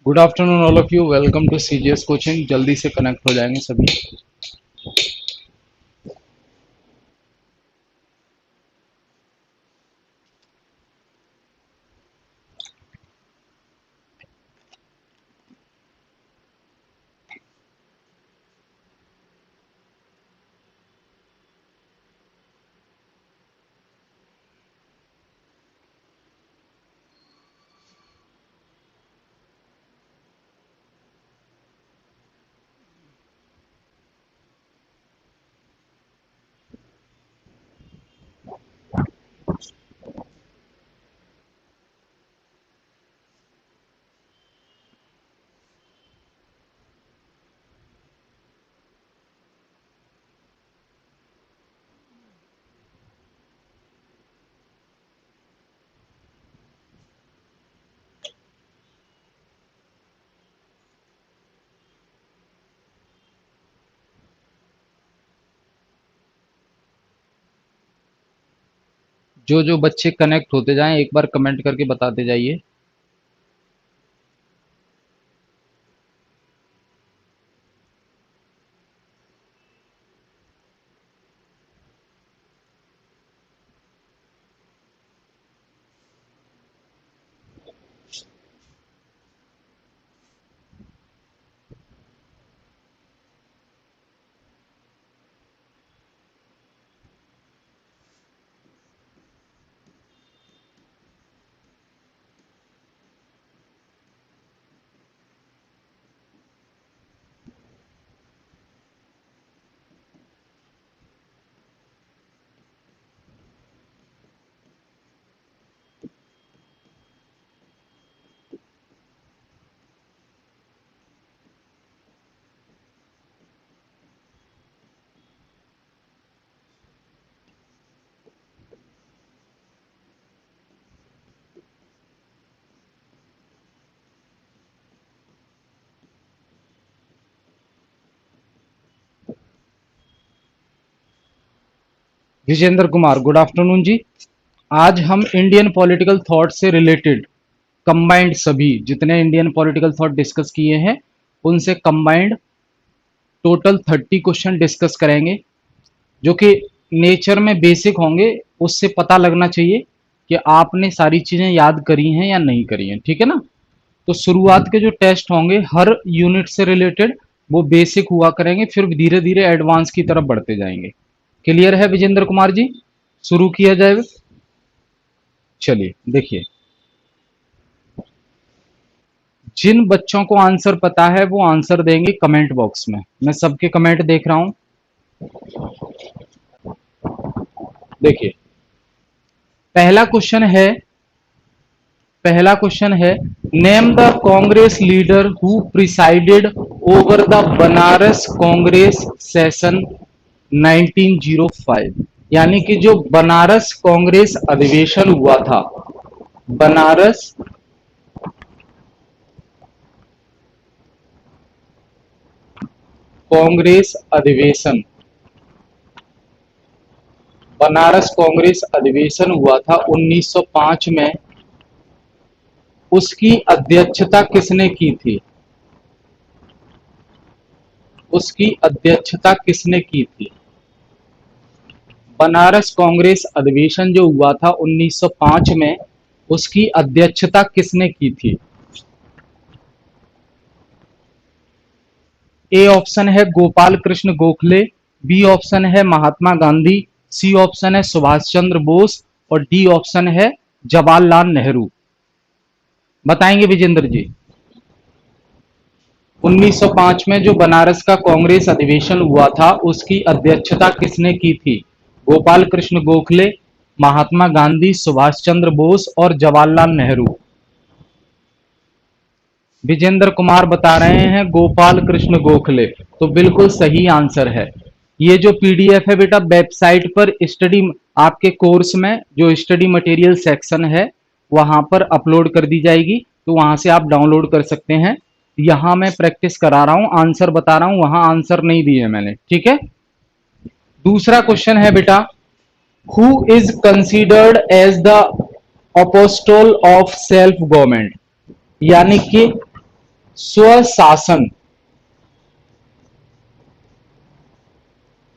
Good afternoon all of you. Welcome to CGS coaching. जल्दी से connect हो जाएंगे सभी। जो जो बच्चे कनेक्ट होते जाएं एक बार कमेंट करके बताते जाइए। विजेंद्र कुमार, गुड आफ्टरनून जी। आज हम इंडियन पॉलिटिकल थॉट से रिलेटेड कंबाइंड सभी जितने इंडियन पॉलिटिकल थॉट डिस्कस किए हैं उनसे कंबाइंड टोटल 30 क्वेश्चन डिस्कस करेंगे, जो कि नेचर में बेसिक होंगे। उससे पता लगना चाहिए कि आपने सारी चीजें याद करी हैं या नहीं करी हैं, ठीक है ना। तो शुरुआत के जो टेस्ट होंगे हर यूनिट से रिलेटेड वो बेसिक हुआ करेंगे, फिर धीरे धीरे एडवांस की तरफ बढ़ते जाएंगे। क्लियर है विजेंद्र कुमार जी? शुरू किया जाएगा। चलिए देखिए, जिन बच्चों को आंसर पता है वो आंसर देंगे कमेंट बॉक्स में। मैं सबके कमेंट देख रहा हूं। देखिए, पहला क्वेश्चन है पहला क्वेश्चन है name the Congress leader who presided over the Banaras Congress session 1905। यानी कि जो बनारस कांग्रेस अधिवेशन हुआ था, बनारस कांग्रेस अधिवेशन, बनारस कांग्रेस अधिवेशन हुआ था 1905 में। उसकी अध्यक्षता किसने की थी? उसकी अध्यक्षता किसने की थी? बनारस कांग्रेस अधिवेशन जो हुआ था 1905 में, उसकी अध्यक्षता किसने की थी? ए ऑप्शन है गोपाल कृष्ण गोखले, बी ऑप्शन है महात्मा गांधी, सी ऑप्शन है सुभाष चंद्र बोस और डी ऑप्शन है जवाहरलाल नेहरू। बताएंगे विजेंद्र जी? 1905 में जो बनारस का कांग्रेस अधिवेशन हुआ था उसकी अध्यक्षता किसने की थी? गोपाल कृष्ण गोखले, महात्मा गांधी, सुभाष चंद्र बोस और जवाहरलाल नेहरू। विजेंद्र कुमार बता रहे हैं गोपाल कृष्ण गोखले, तो बिल्कुल सही आंसर है। ये जो पीडीएफ है बेटा, वेबसाइट पर स्टडी, आपके कोर्स में जो स्टडी मटेरियल सेक्शन है वहां पर अपलोड कर दी जाएगी, तो वहां से आप डाउनलोड कर सकते हैं। यहां मैं प्रैक्टिस करा रहा हूं, आंसर बता रहा हूं, वहां आंसर नहीं दिए मैंने, ठीक है। दूसरा क्वेश्चन है बेटा, who is considered as the apostle of self government. यानी कि स्वशासन,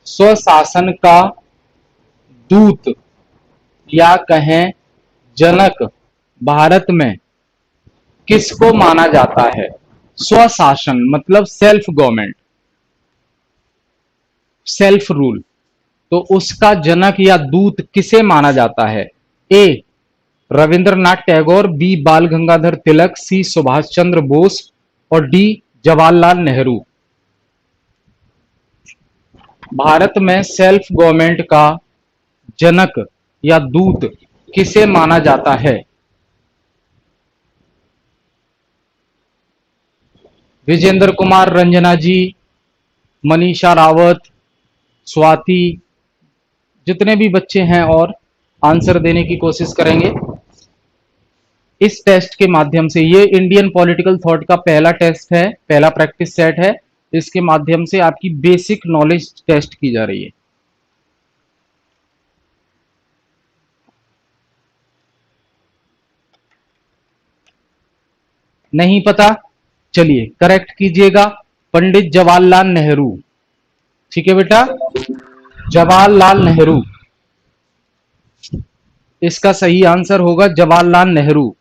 स्वशासन का दूत या कहें जनक भारत में किसको माना जाता है? स्वशासन मतलब सेल्फ गवर्नमेंट, सेल्फ रूल, तो उसका जनक या दूत किसे माना जाता है? ए रविंद्रनाथ टैगोर, बी बाल गंगाधर तिलक, सी सुभाष चंद्र बोस और डी जवाहरलाल नेहरू। भारत में सेल्फ गवर्नमेंट का जनक या दूत किसे माना जाता है? विजेंद्र कुमार, रंजना जी, मनीषा रावत, स्वाति, जितने भी बच्चे हैं और आंसर देने की कोशिश करेंगे इस टेस्ट के माध्यम से। ये इंडियन पॉलिटिकल थॉट का पहला टेस्ट है, पहला प्रैक्टिस सेट है। इसके माध्यम से आपकी बेसिक नॉलेज टेस्ट की जा रही है। नहीं पता, चलिए करेक्ट कीजिएगा, पंडित जवाहरलाल नेहरू। ठीक है बेटा, जवाहरलाल नेहरू इसका सही आंसर होगा, जवाहरलाल नेहरू।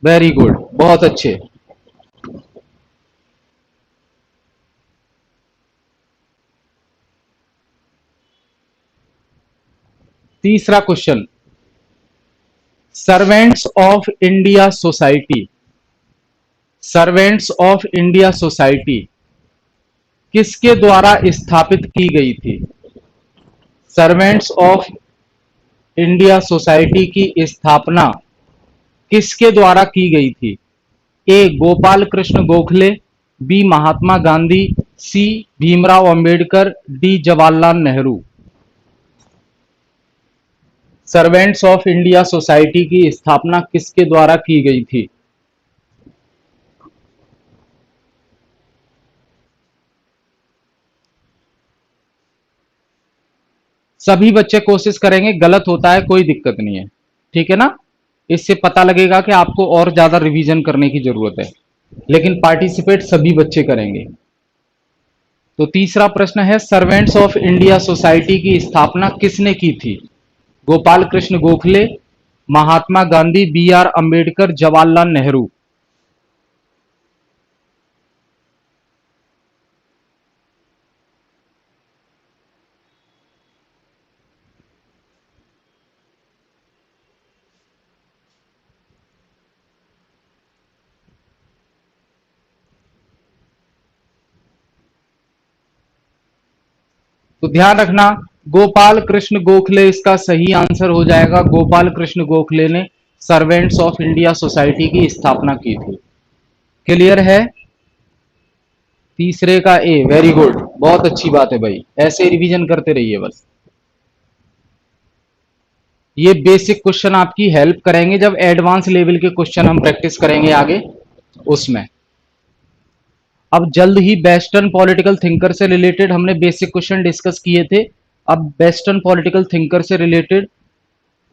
वेरी गुड, बहुत अच्छे। तीसरा question, servants of India society, servants of India society किसके द्वारा स्थापित की गई थी? सर्वेंट्स ऑफ इंडिया सोसाइटी की स्थापना किसके द्वारा की गई थी? A Gopal Krishna Gokhale, B Mahatma Gandhi, C Bhimrao Ambedkar, D Jawaharlal Nehru. Servants of India society की स्थापना किसके द्वारा की गई थी? सभी बच्चे कोशिश करेंगे, गलत होता है कोई दिक्कत नहीं है, ठीक है ना? इससे पता लगेगा कि आपको और ज्यादा रिवीजन करने की जरूरत है, लेकिन पार्टिसिपेट सभी बच्चे करेंगे। तो तीसरा प्रश्न है, सर्वेंट्स ऑफ इंडिया सोसाइटी की स्थापना किसने की थी? Gopal Krishna Gokhale, Mahatma Gandhi, B R Ambedkar, Jawaharlal Nehru. तो ध्यान रखना, गोपाल कृष्ण गोखले इसका सही आंसर हो जाएगा। गोपाल कृष्ण गोखले ने सर्वेंट्स ऑफ इंडिया सोसाइटी की स्थापना की थी। क्लियर है? तीसरे का ए, वेरी गुड, बहुत अच्छी बात है भाई, ऐसे रिवीजन करते रहिए बस। ये बेसिक क्वेश्चन आपकी हेल्प करेंगे जब एडवांस लेवल के क्वेश्चन हम प्रैक्टिस करेंगे आगे उसमें। अब जल्द ही वेस्टर्न पॉलिटिकल थिंकर से रिलेटेड हमने बेसिक क्वेश्चन डिस्कस किए थे। अब वेस्टर्न पॉलिटिकल थिंकर से रिलेटेड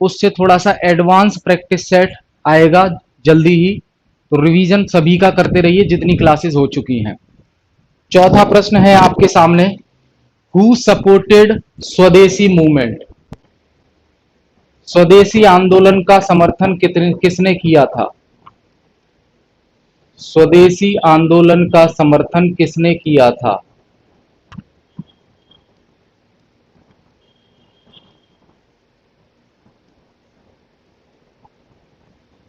उससे थोड़ा सा एडवांस प्रैक्टिस सेट आएगा जल्दी ही, तो रिवीजन सभी का करते रहिए जितनी क्लासेस हो चुकी हैं। चौथा प्रश्न है आपके सामने, हु सपोर्टेड स्वदेशी मूवमेंट? स्वदेशी आंदोलन का समर्थन कितने किसने किया था? स्वदेशी आंदोलन का समर्थन किसने किया था?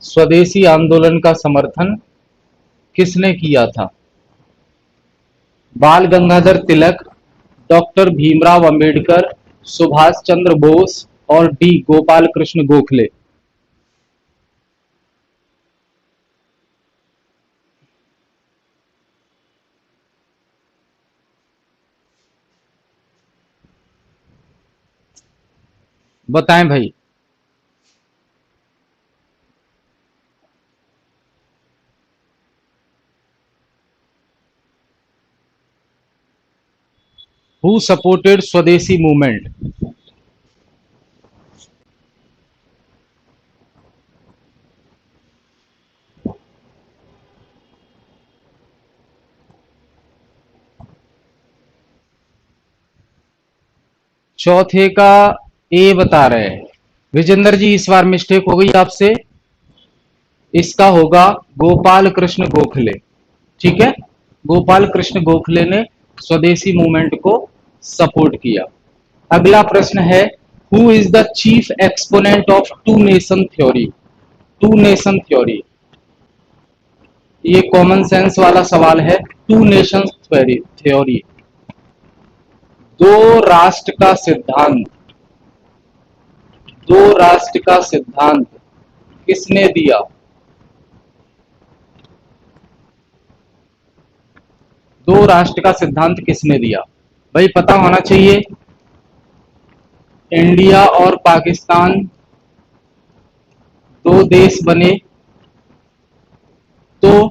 स्वदेशी आंदोलन का समर्थन किसने किया था? बाल गंगाधर तिलक, डॉक्टर भीमराव अंबेडकर, सुभाष चंद्र बोस और डी गोपाल कृष्ण गोखले। बताएं भाई। हु सपोर्टेड स्वदेशी मूवमेंट? चौथे का ए बता रहे हैं। विजेंद्र जी इस बार मिस्टेक हो गई आपसे, इसका होगा गोपाल कृष्ण गोखले। ठीक है, गोपाल कृष्ण गोखले ने स्वदेशी मूवमेंट को सपोर्ट किया। अगला प्रश्न है, who is the chief exponent of two nation theory. Two nation theory, ये कॉमन सेंस वाला सवाल है। टू नेशन थ्योरी, दो राष्ट्र का सिद्धांत, दो राष्ट्र का सिद्धांत किसने दिया। दो राष्ट्र का सिद्धांत किसने दिया, भाई पता होना चाहिए। इंडिया और पाकिस्तान दो देश बने तो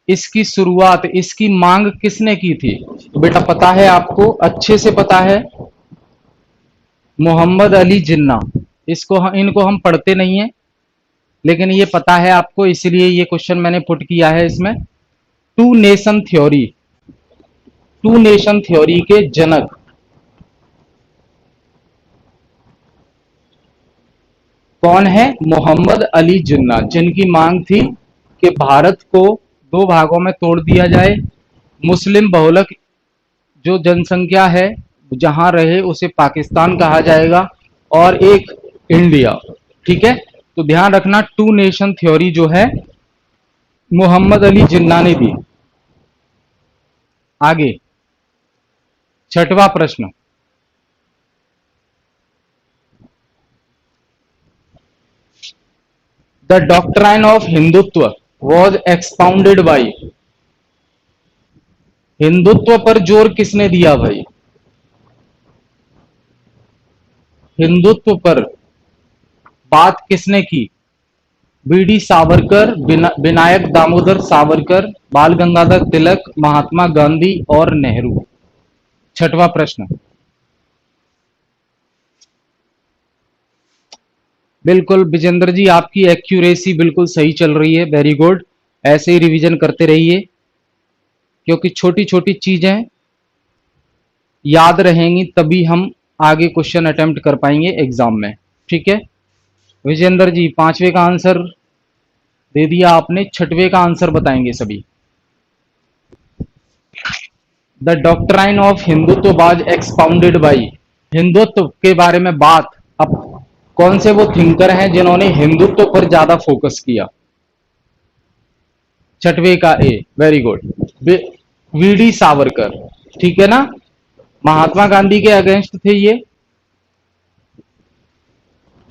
इसकी शुरुआत, इसकी मांग किसने की थी। तो बेटा पता है आपको, अच्छे से पता है, मोहम्मद अली जिन्ना। इनको हम पढ़ते नहीं है, लेकिन ये पता है आपको, इसलिए ये क्वेश्चन मैंने पुट किया है इसमें। Two nation theory, two nation theory के जनक कौन है, मोहम्मद अली जिन्ना, जिनकी मांग थी कि भारत को दो भागों में तोड़ दिया जाए, मुस्लिम बहुलक जो जनसंख्या है जहां रहे उसे पाकिस्तान कहा जाएगा, और एक इंडिया। ठीक है, तो ध्यान रखना, टू नेशन थ्योरी जो है मोहम्मद अली जिन्ना ने दी। आगे छठवां प्रश्न, the doctrine of Hindutva was expounded by. Hindutva पर जोर किसने दिया भाई, हिंदुत्व पर बात किसने की। बीडी सावरकर, विनायक दामोदर सावरकर, बाल गंगाधर तिलक, महात्मा गांधी और नेहरू। छठवां प्रश्न, बिल्कुल विजेंद्र जी आपकी एक्यूरेसी बिल्कुल सही चल रही है, वेरी गुड। ऐसे ही रिवीजन करते रहिए, क्योंकि छोटी छोटी चीजें याद रहेंगी तभी हम आगे क्वेश्चन अटेम्प्ट कर पाएंगे एग्जाम में। ठीक है विजेंद्र जी, पांचवे का आंसर दे दिया आपने, छठवे का आंसर बताएंगे सभी। The doctrine of Hindutva was expounded by, Hindutva के बारे में बात, अब कौन से वो थिंकर हैं जिन्होंने हिंदुत्व पर ज्यादा फोकस किया। छठवे का ए, वेरी गुड, वीडी सावरकर। ठीक है ना, महात्मा गांधी के अगेंस्ट थे ये,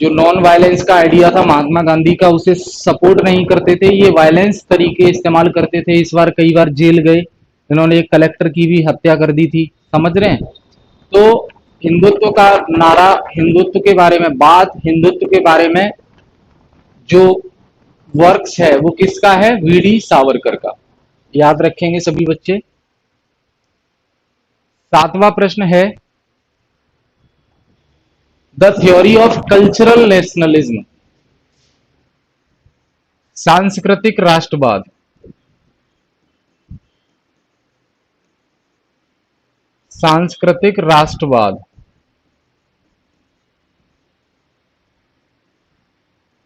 जो नॉन वायलेंस का आइडिया था महात्मा गांधी का उसे सपोर्ट नहीं करते थे, ये वायलेंस तरीके इस्तेमाल करते थे। इस बार कई बार जेल गए, इन्होंने एक कलेक्टर की भी हत्या कर दी थी, समझ रहे हैं। तो हिंदुत्व का नारा, हिंदुत्व के बारे में बात, हिंदुत्व के बारे में जो वर्क्स है वो किसका है, वीडी सावरकर का। याद रखेंगे सभी बच्चे। सातवां प्रश्न है, the theory of cultural nationalism, सांस्कृतिक राष्ट्रवाद, सांस्कृतिक राष्ट्रवाद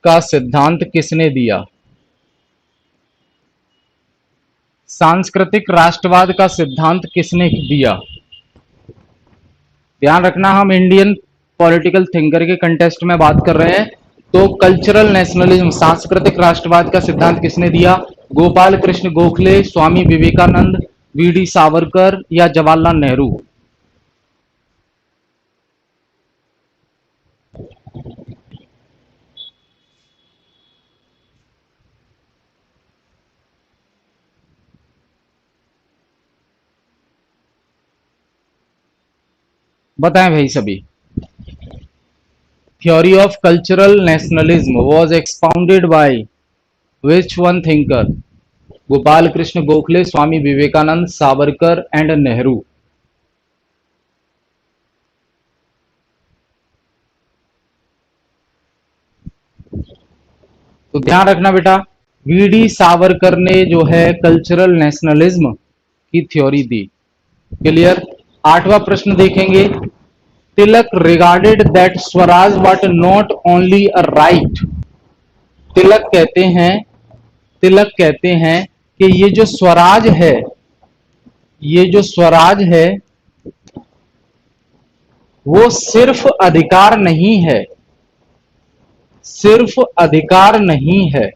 का सिद्धांत किसने दिया। सांस्कृतिक राष्ट्रवाद का सिद्धांत किसने दिया। ध्यान रखना, हम इंडियन पॉलिटिकल थिंकर के कंटेस्ट में बात कर रहे हैं। तो कल्चरल नेशनलिज्म, सांस्कृतिक राष्ट्रवाद का सिद्धांत किसने दिया, गोपाल कृष्ण गोखले, स्वामी विवेकानंद, वीडी सावरकर या जवाहरलाल नेहरू। बताएं भाई सभी। Theory of cultural nationalism was expounded by which one thinker, Gopal Krishna Gokhale, Swami Vivekananda, Savarkar and Nehru. तो ध्यान रखना बेटा, वीडी सावरकर ने जो है कल्चरल नेशनलिज्म की थ्योरी दी। क्लियर, 8वां प्रश्न देखेंगे। Tilak regarded that swaraj was not only a right. Tilak कहते हैं तिलक कहते हैं कि ये जो स्वराज है, ये जो स्वराज है वो सिर्फ अधिकार नहीं है, सिर्फ अधिकार नहीं है।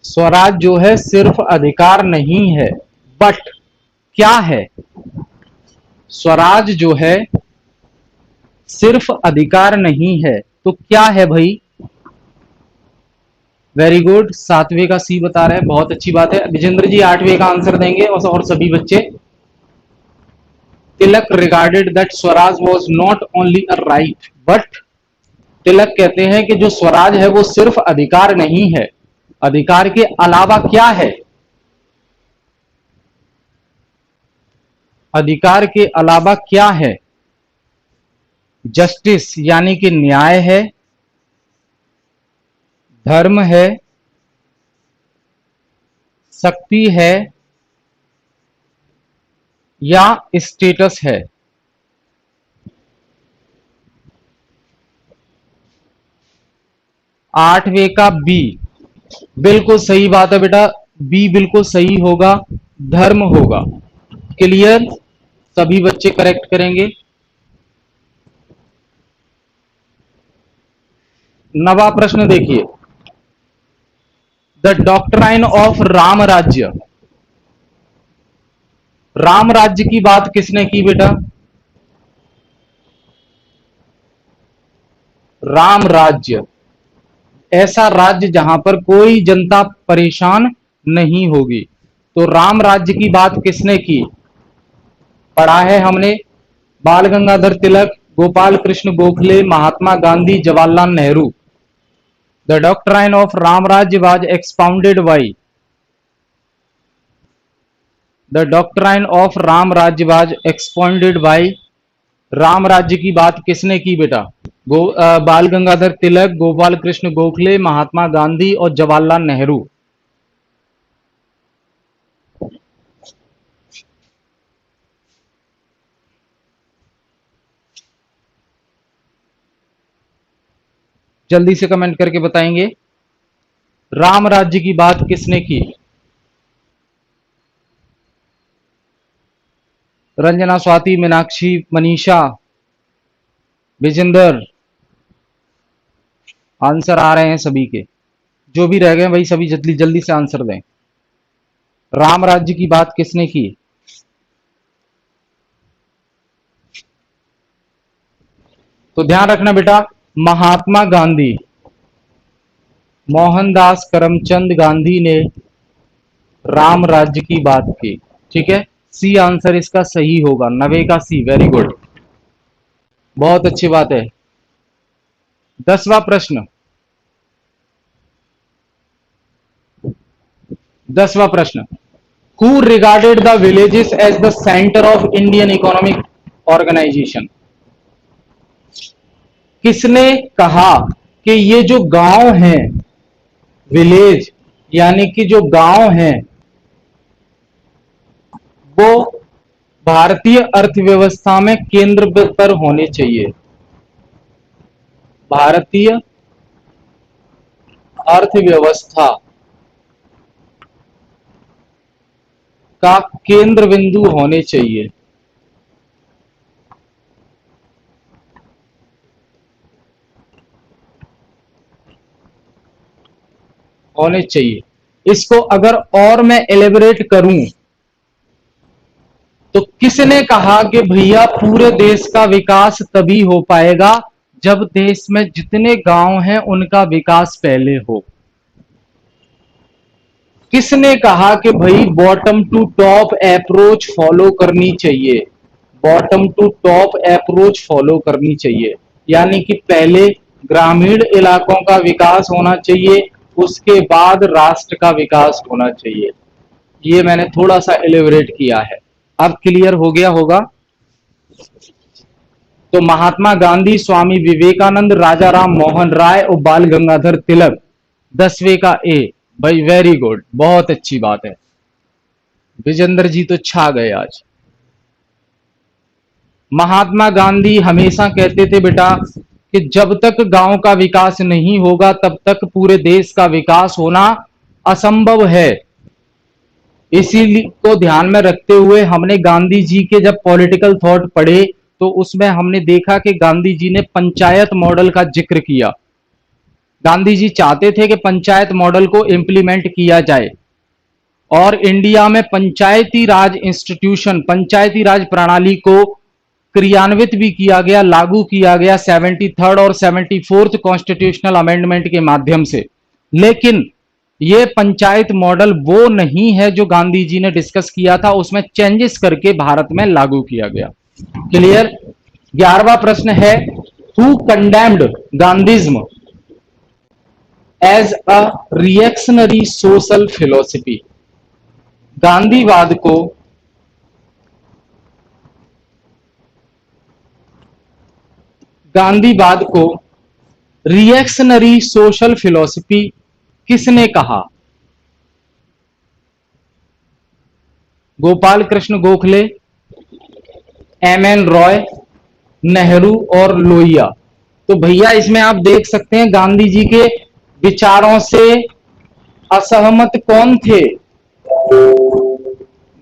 स्वराज जो है सिर्फ अधिकार नहीं है, बट क्या है? स्वराज जो है सिर्फ अधिकार नहीं है तो क्या है भाई? वेरी गुड, 7वें का सी बता रहे हैं, बहुत अच्छी बात है। विजेंद्र जी 8वें का आंसर देंगे और सभी बच्चे। Tilak regarded that swaraj was not only a right but, Tilak कहते हैं कि जो स्वराज है वो सिर्फ अधिकार नहीं है, अधिकार के अलावा क्या है? अधिकार के अलावा क्या है? जस्टिस यानी कि न्याय है, धर्म है, शक्ति है, या स्टेटस है। 8वें का बी, बिल्कुल सही बात है बेटा, बी बिल्कुल सही होगा, धर्म होगा। क्लियर? सभी बच्चे करेक्ट करेंगे। 9वां प्रश्न देखिए। द डॉक्ट्राइन ऑफ राम राज्य। राम राज्य की बात किसने की बेटा? राम राज्य, ऐसा राज्य जहां पर कोई जनता परेशान नहीं होगी। तो राम राज्य की बात किसने की? पढ़ा है हमने, Bal Gangadhar Tilak, Gopal Krishna Gokhale, Mahatma Gandhi, Jawaharlal Nehru. The doctrine of Ram Rajya was expounded by, the doctrine of Ram Rajya was expounded by, Ram राज्य की बात किसने की बेटा? बाल गंगाधर तिलक, गोपाल कृष्ण गोखले, महात्मा गांधी और जवाहरलाल नेहरू। जल्दी से कमेंट करके बताएंगे, राम राज्य की बात किसने की? रंजना, स्वाति, मीनाक्षी, मनीषा, विजेंदर, आंसर आ रहे हैं सभी के। जो भी रह गए भाई सभी जल्दी जल्दी से आंसर दें। राम राज्य की बात किसने की? तो ध्यान रखना बेटा, महात्मा गांधी, मोहनदास करमचंद गांधी ने राम राज्य की बात की। ठीक है, सी आंसर इसका सही होगा, 90 का सी। वेरी गुड, बहुत अच्छी बात है। 10वां प्रश्न, 10वां प्रश्न, who regarded the villages as the centre of Indian economic organisation. किसने कहा कि ये जो गांव हैं, विलेज यानी कि जो गांव हैं, वो भारतीय अर्थव्यवस्था में केंद्र पर होने चाहिए? भारतीय अर्थव्यवस्था का केंद्र बिंदु होने चाहिए। होने चाहिए। इसको अगर और मैं एलेबरेट करूं तो किसने कहा कि भैया पूरे देश का विकास तभी हो पाएगा जब देश में जितने गांव हैं उनका विकास पहले हो? किसने कहा कि भाई bottom to top approach follow करनी चाहिए? Bottom to top approach follow करनी चाहिए, यानी कि पहले ग्रामीण इलाकों का विकास होना चाहिए, उसके बाद राष्ट्र का विकास होना चाहिए। ये मैंने थोड़ा सा एलिबरेट किया है, अब क्लियर हो गया होगा। तो महात्मा गांधी, स्वामी विवेकानंद, राजा राम मोहन राय और बाल गंगाधर तिलक। 10वें का ए भाई, वेरी गुड, बहुत अच्छी बात है। विजेंद्र जी तो छा गए आज। महात्मा गांधी हमेशा कहते थे बेटा कि जब तक गांव का विकास नहीं होगा तब तक पूरे देश का विकास होना असंभव है। इसी को ध्यान में रखते हुए हमने गांधी जी के जब पॉलिटिकल थॉट पढ़े तो उसमें हमने देखा कि गांधी जी ने पंचायत मॉडल का जिक्र किया। गांधी जी चाहते थे कि पंचायत मॉडल को इंप्लीमेंट किया जाए और इंडिया में पंचायती राज इंस्टीट्यूशन, पंचायती राज प्रणाली को क्रियान्वित भी किया गया, लागू किया गया 73rd और 74th कॉन्स्टिट्यूशनल अमेंडमेंट के माध्यम से। लेकिन यह पंचायत मॉडल वो नहीं है जो गांधी जी ने डिस्कस किया था, उसमें चेंजेस करके भारत में लागू किया गया। क्लियर। 11वां प्रश्न है, who condemned Gandhism as a reactionary social philosophy. गांधीवाद को गांधीवाद को रिएक्शनरी सोशल फिलोसफी किसने कहा? गोपाल कृष्ण गोखले, एम एन रॉय, नेहरू और लोहिया। तो भैया इसमें आप देख सकते हैं गांधी जी के विचारों से असहमत कौन थे?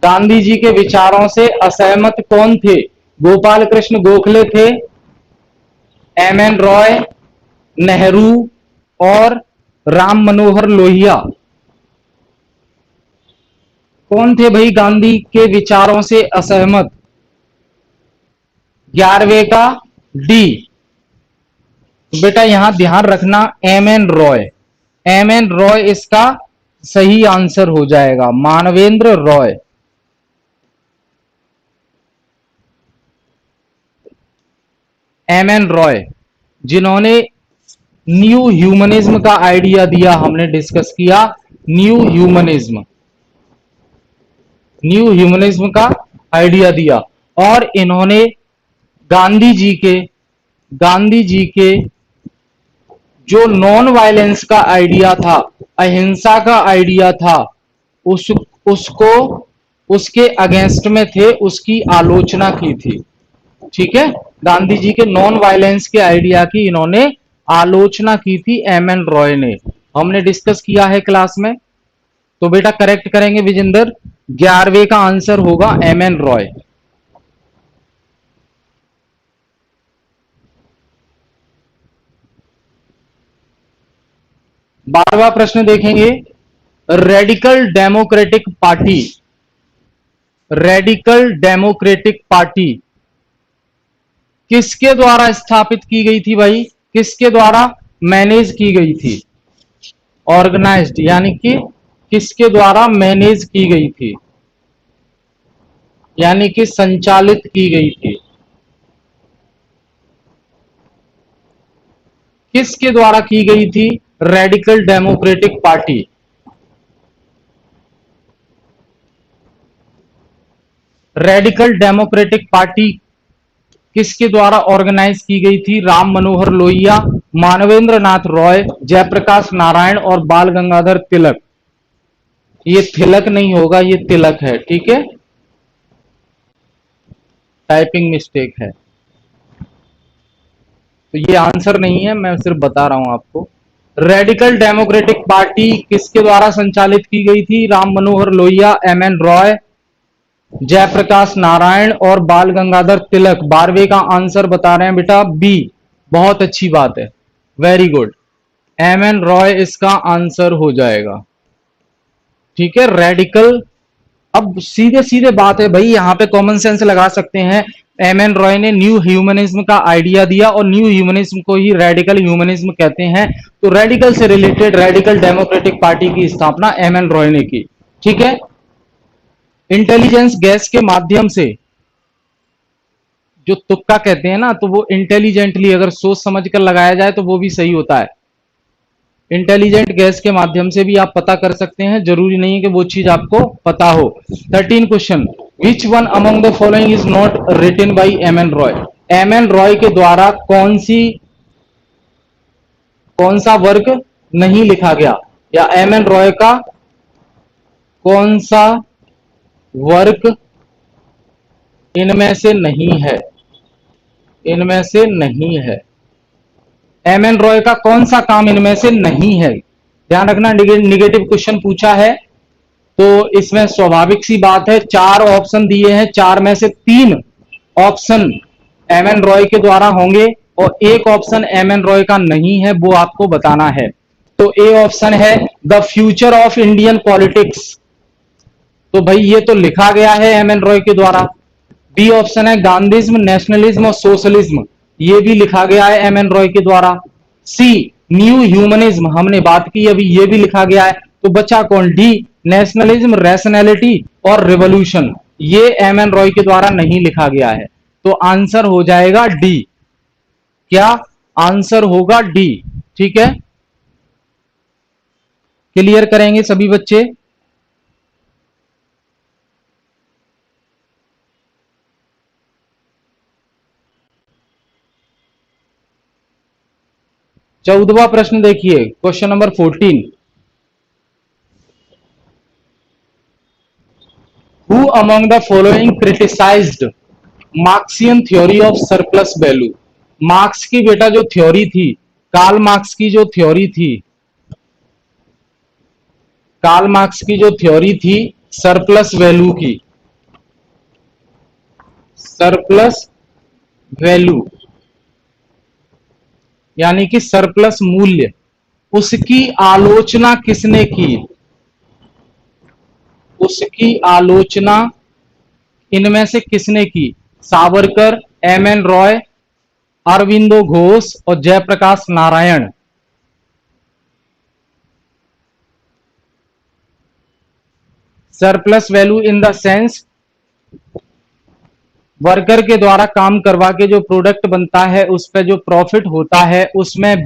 गांधी जी के विचारों से असहमत कौन थे? गोपाल कृष्ण गोखले थे, एम एन रॉय, नेहरू और राम मनोहर लोहिया। कौन थे भाई गांधी के विचारों से असहमत? 11वें का डी। तो बेटा यहां ध्यान रखना, M N Roy. M N Roy इसका सही आंसर हो जाएगा, मानवेंद्र रॉय। एम एन रॉय जिन्होंने न्यू ह्यूमनिज्म का आइडिया दिया, हमने डिस्कस किया न्यू ह्यूमनिज्म, न्यू ह्यूमनिज्म का आइडिया दिया। और इन्होंने गांधी जी के जो नॉन वायलेंस का आइडिया था, अहिंसा का आइडिया था, उस उसको उसके अगेंस्ट में थे, उसकी आलोचना की थी। ठीक है, गांधी जी के नॉन वायलेंस के आइडिया की इन्होंने आलोचना की थी एम एन रॉय ने, हमने डिस्कस किया है क्लास में। तो बेटा करेक्ट करेंगे विजेंद्र, 11वें का आंसर होगा एम एन रॉय। बारहवां प्रश्न देखेंगे, radical democratic party, radical democratic party किसके द्वारा स्थापित की गई थी भाई? किसके द्वारा मैनेज की गई थी? ऑर्गेनाइज्ड यानी कि किसके द्वारा मैनेज की गई थी, यानी कि संचालित की गई थी? किसके द्वारा की गई थी radical democratic party? Radical democratic party किसके द्वारा ऑर्गेनाइज की गई थी? राम मनोहर लोहिया, मानवेंद्र नाथ रॉय, जयप्रकाश नारायण और बाल गंगाधर तिलक। ये तिलक नहीं होगा, ये तिलक है। ठीक है, टाइपिंग मिस्टेक है, तो ये आंसर नहीं है, मैं सिर्फ बता रहा हूं आपको। रेडिकल डेमोक्रेटिक पार्टी किसके द्वारा संचालित की गई थी? राम मनोहर लोहिया, एम एन रॉय, जयप्रकाश नारायण और बाल गंगाधर तिलक। 12वें का आंसर बता रहे हैं बेटा बी। बहुत अच्छी बात है, very good, M N Roy इसका आंसर हो जाएगा। ठीक है, रेडिकल। अब सीधे सीधे बात है भाई, यहां पे कॉमन सेंस लगा सकते हैं। एम एन रॉय ने न्यू ह्यूमनिज्म का आइडिया दिया और न्यू ह्यूमनिज्म को ही रेडिकल ह्यूमनिज्म कहते हैं। तो रेडिकल से रिलेटेड रेडिकल डेमोक्रेटिक पार्टी की स्थापना एम एन रॉय ने की। ठीक है, इंटेलिजेंस गैस के माध्यम से, जो तुक्का कहते हैं ना, तो वो इंटेलिजेंटली अगर सोच समझ कर लगाया जाए तो वो भी सही होता है। इंटेलिजेंट गैस के माध्यम से भी आप पता कर सकते हैं, जरूरी नहीं है कि वो चीज आपको पता हो। 13 question, which one among the following is not written by M N Roy? M N Roy के द्वारा कौन सा वर्क नहीं लिखा गया, या एम एन रॉय का कौन सा वर्क इनमें से नहीं है, इनमें से नहीं है। एम एन रॉय का कौन सा काम इनमें से नहीं है? ध्यान रखना, निगेटिव क्वेश्चन पूछा है तो इसमें स्वाभाविक सी बात है, चार ऑप्शन दिए हैं, चार में से तीन ऑप्शन एम एन रॉय के द्वारा होंगे और एक ऑप्शन एम एन रॉय का नहीं है, वो आपको बताना है। तो ए ऑप्शन है the future of Indian politics, तो भाई ये तो लिखा गया है एम एन रॉय के द्वारा। बी ऑप्शन है गांधीज्म, नेशनलिज्म और सोशलिज्म, ये भी लिखा गया है एम एन रॉय के द्वारा। सी न्यू ह्यूमनिज्म, हमने बात की अभी, ये भी लिखा गया है। तो बचा कौन? डी नेशनलिज्म, रैशनैलिटी और रिवॉल्यूशन, ये एम एन रॉय के द्वारा नहीं लिखा गया है। तो आंसर हो जाएगा डी। क्या आंसर होगा? डी। ठीक है, क्लियर करेंगे सभी बच्चे? चौदहवा प्रश्न देखिए, question number 14। Who among the following criticised Marxian theory of surplus value? Marks की बेटा जो थ्योरी थी, कार्ल मार्क्स की जो थ्योरी थी, कार्ल मार्क्स की जो थ्योरी थी सरप्लस वैल्यू की, सरप्लस वैल्यू यानी कि सरप्लस मूल्य, उसकी आलोचना किसने की? उसकी आलोचना इनमें से किसने की? सावरकर, एम एन रॉय, अरविंदो घोष और Jayaprakash Narayan. Surplus value in the sense worker के द्वारा काम करवा के जो प्रोडक्ट बनता है उस पर जो प्रॉफिट होता है उसमें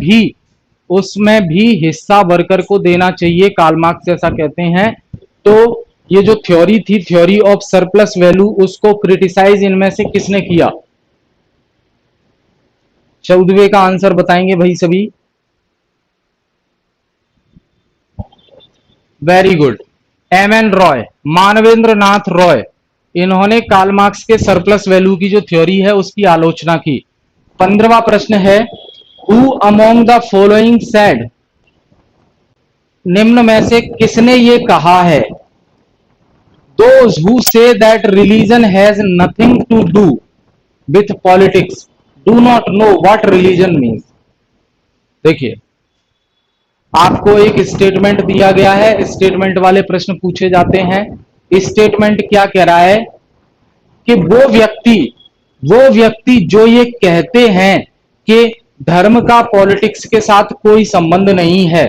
भी हिस्सा वर्कर को देना चाहिए, कार्ल मार्क्स ऐसा कहते हैं। तो ये जो थ्योरी थी, थ्योरी ऑफ सरप्लस वैल्यू, उसको क्रिटिसाइज इनमें से किसने किया? 14वें का आंसर बताएंगे भाई सभी? Very good, M N Roy, Manvendra Nath Roy, इन्होंने कार्ल मार्क्स के सरप्लस वैल्यू की जो थ्योरी है उसकी आलोचना की। 15वां प्रश्न है, who among the following said, निम्न में से किसने ये कहा है? Those who say that religion has nothing to do with politics do not know what religion means. देखिए, आपको एक स्टेटमेंट दिया गया है, स्टेटमेंट वाले प्रश्न पूछे जाते हैं। स्टेटमेंट क्या कह रहा है कि वो व्यक्ति जो ये कहते हैं कि धर्म का पॉलिटिक्स के साथ कोई संबंध नहीं है,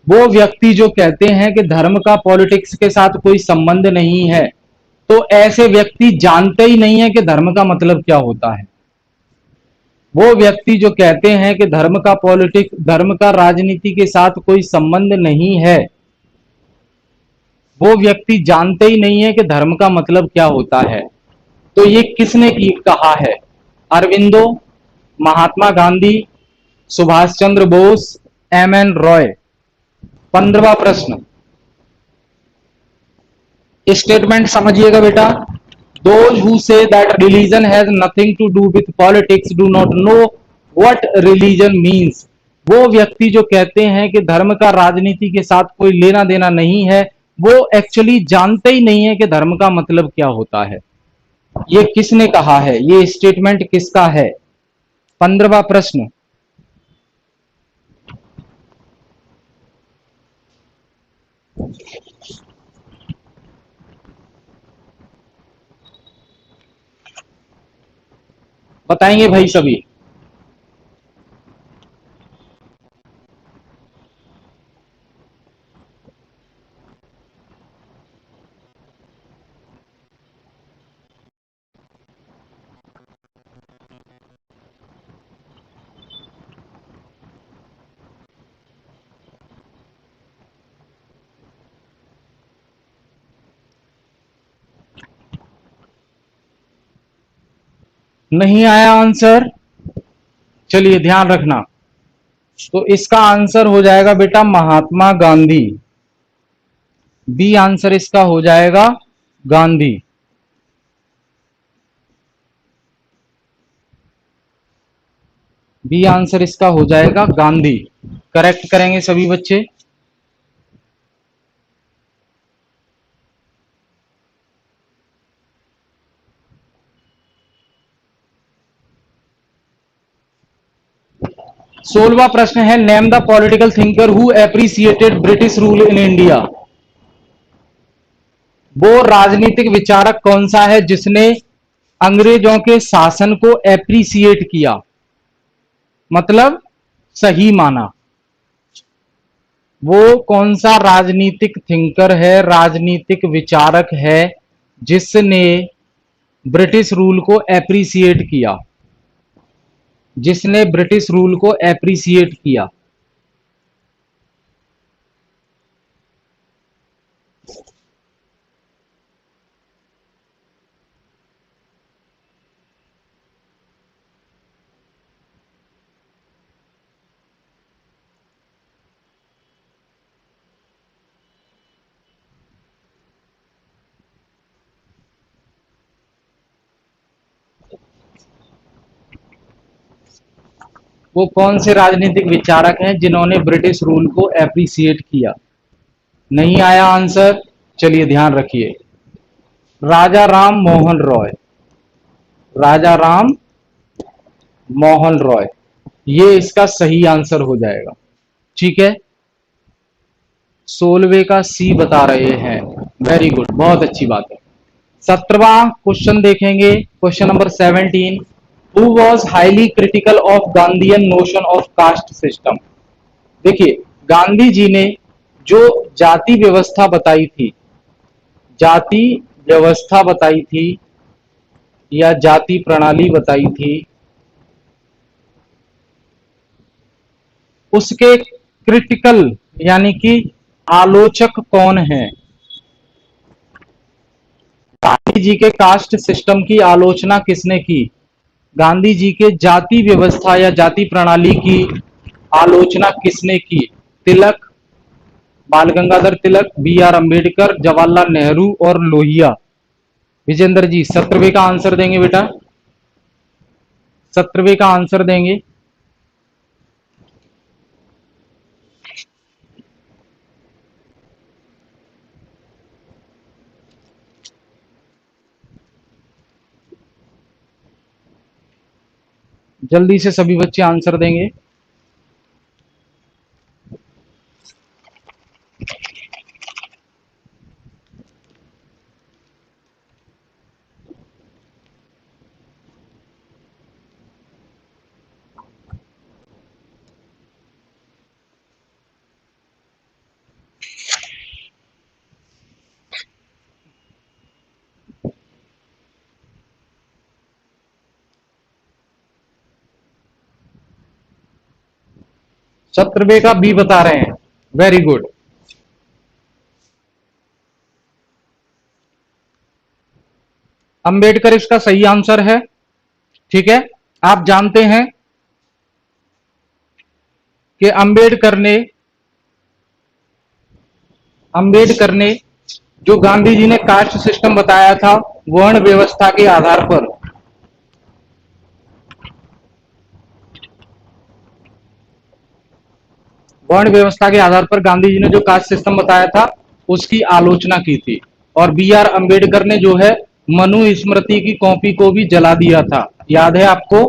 वो व्यक्ति जो कहते हैं कि धर्म का पॉलिटिक्स के साथ कोई संबंध नहीं है, तो ऐसे व्यक्ति जानते ही नहीं है कि धर्म का मतलब क्या होता है। वो व्यक्ति जो कहते हैं कि धर्म का पॉलिटिक्स, धर्म का राजनीति के साथ कोई संबंध नहीं है, वो व्यक्ति जानते ही नहीं है कि धर्म का मतलब क्या होता है। तो ये किसने की कहा है? Aurobindo, Mahatma Gandhi, Subhash Chandra Bose, M N Roy. 15वां प्रश्न, स्टेटमेंट समझिएगा बेटा। Those who say that religion has nothing to do with politics do not know what religion means। वो व्यक्ति जो कहते हैं कि धर्म का राजनीति के साथ कोई लेना देना नहीं है, वो एक्चुअली जानते ही नहीं है कि धर्म का मतलब क्या होता है। ये किसने कहा है? ये स्टेटमेंट किसका है? 15वां प्रश्न, बताएंगे भाई सभी? नहीं आया आंसर? चलिए ध्यान रखना, तो इसका आंसर हो जाएगा बेटा महात्मा गांधी। बी आंसर इसका हो जाएगा गांधी। बी आंसर इसका हो जाएगा गांधी। करेक्ट करेंगे सभी बच्चे। सोलवा प्रश्न है, name the political thinker who appreciated British rule in India. वो राजनीतिक विचारक कौन सा है जिसने अंग्रेजों के शासन को एप्रिसिएट किया, मतलब सही माना। वो कौन सा राजनीतिक थिंकर है, राजनीतिक विचारक है जिसने ब्रिटिश रूल को एप्रिसिएट किया, जिसने ब्रिटिश रूल को एप्रिसिएट किया। वो कौन से राजनीतिक विचारक हैं जिन्होंने ब्रिटिश रूल को एप्रिसिएट किया? नहीं आया आंसर? चलिए ध्यान रखिए, राजा राम मोहन रॉय। राजा राम मोहन रॉय, ये इसका सही आंसर हो जाएगा। ठीक है, 16वें का सी बता रहे हैं। वेरी गुड, बहुत अच्छी बात है। 17वां क्वेश्चन देखेंगे, question number 17। Who was highly critical of Gandhian notion of caste system. देखिए, गांधी जी ने जो जाति व्यवस्था बताई थी, जाति व्यवस्था बताई थी या जाति प्रणाली बताई थी, उसके क्रिटिकल यानी कि आलोचक कौन है? गांधी जी के कास्ट सिस्टम की आलोचना किसने की? गांधी जी के जाति व्यवस्था या जाति प्रणाली की आलोचना किसने की? तिलक, बाल गंगाधर तिलक, बी आर अंबेडकर, जवाहरलाल नेहरू और लोहिया। विजेंद्र जी 17वें का आंसर देंगे बेटा, 17वें का आंसर देंगे। जल्दी से सभी बच्चे आंसर देंगे। सत्रहवें का बी बता रहे हैं, वेरी गुड। अंबेडकर इसका सही आंसर है। ठीक है, आप जानते हैं कि अंबेडकर ने जो गांधी जी ने कास्ट सिस्टम बताया था, वर्ण व्यवस्था के आधार पर, वर्ण व्यवस्था के आधार पर गांधी जी ने जो कास्ट सिस्टम बताया था उसकी आलोचना की थी। और बी आर अंबेडकर ने जो है मनु स्मृति की कॉपी को भी जला दिया था, याद है आपको?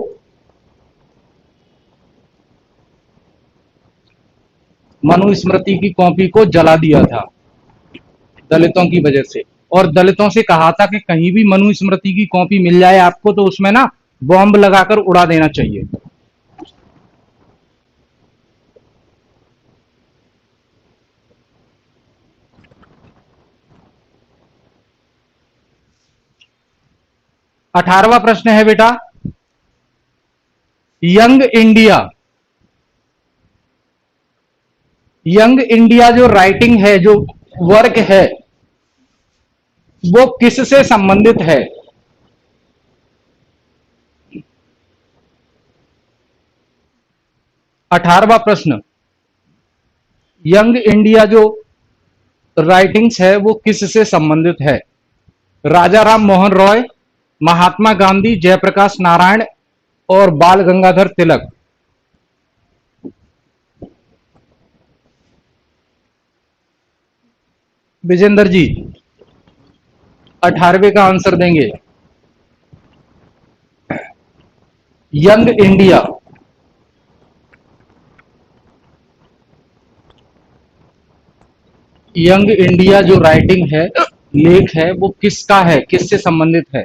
मनु स्मृति की कॉपी को जला दिया था दलितों की वजह से। और दलितों से कहा था कि कहीं भी मनु स्मृति की कॉपी मिल जाए आपको तो उसमें ना बॉम्ब लगाकर उड़ा देना चाहिए। 18वां प्रश्न है बेटा, यंग इंडिया, यंग इंडिया जो राइटिंग है, जो वर्क है, वो किससे संबंधित है? 18वां प्रश्न, यंग इंडिया जो राइटिंग्स है वो किससे संबंधित है? राजा राम मोहन रॉय, महात्मा गांधी, जयप्रकाश नारायण और बाल गंगाधर तिलक। विजेंद्र जी 18वें का आंसर देंगे। Young India. यंग इंडिया जो राइटिंग है, लेख है, वो किसका है, किससे संबंधित है?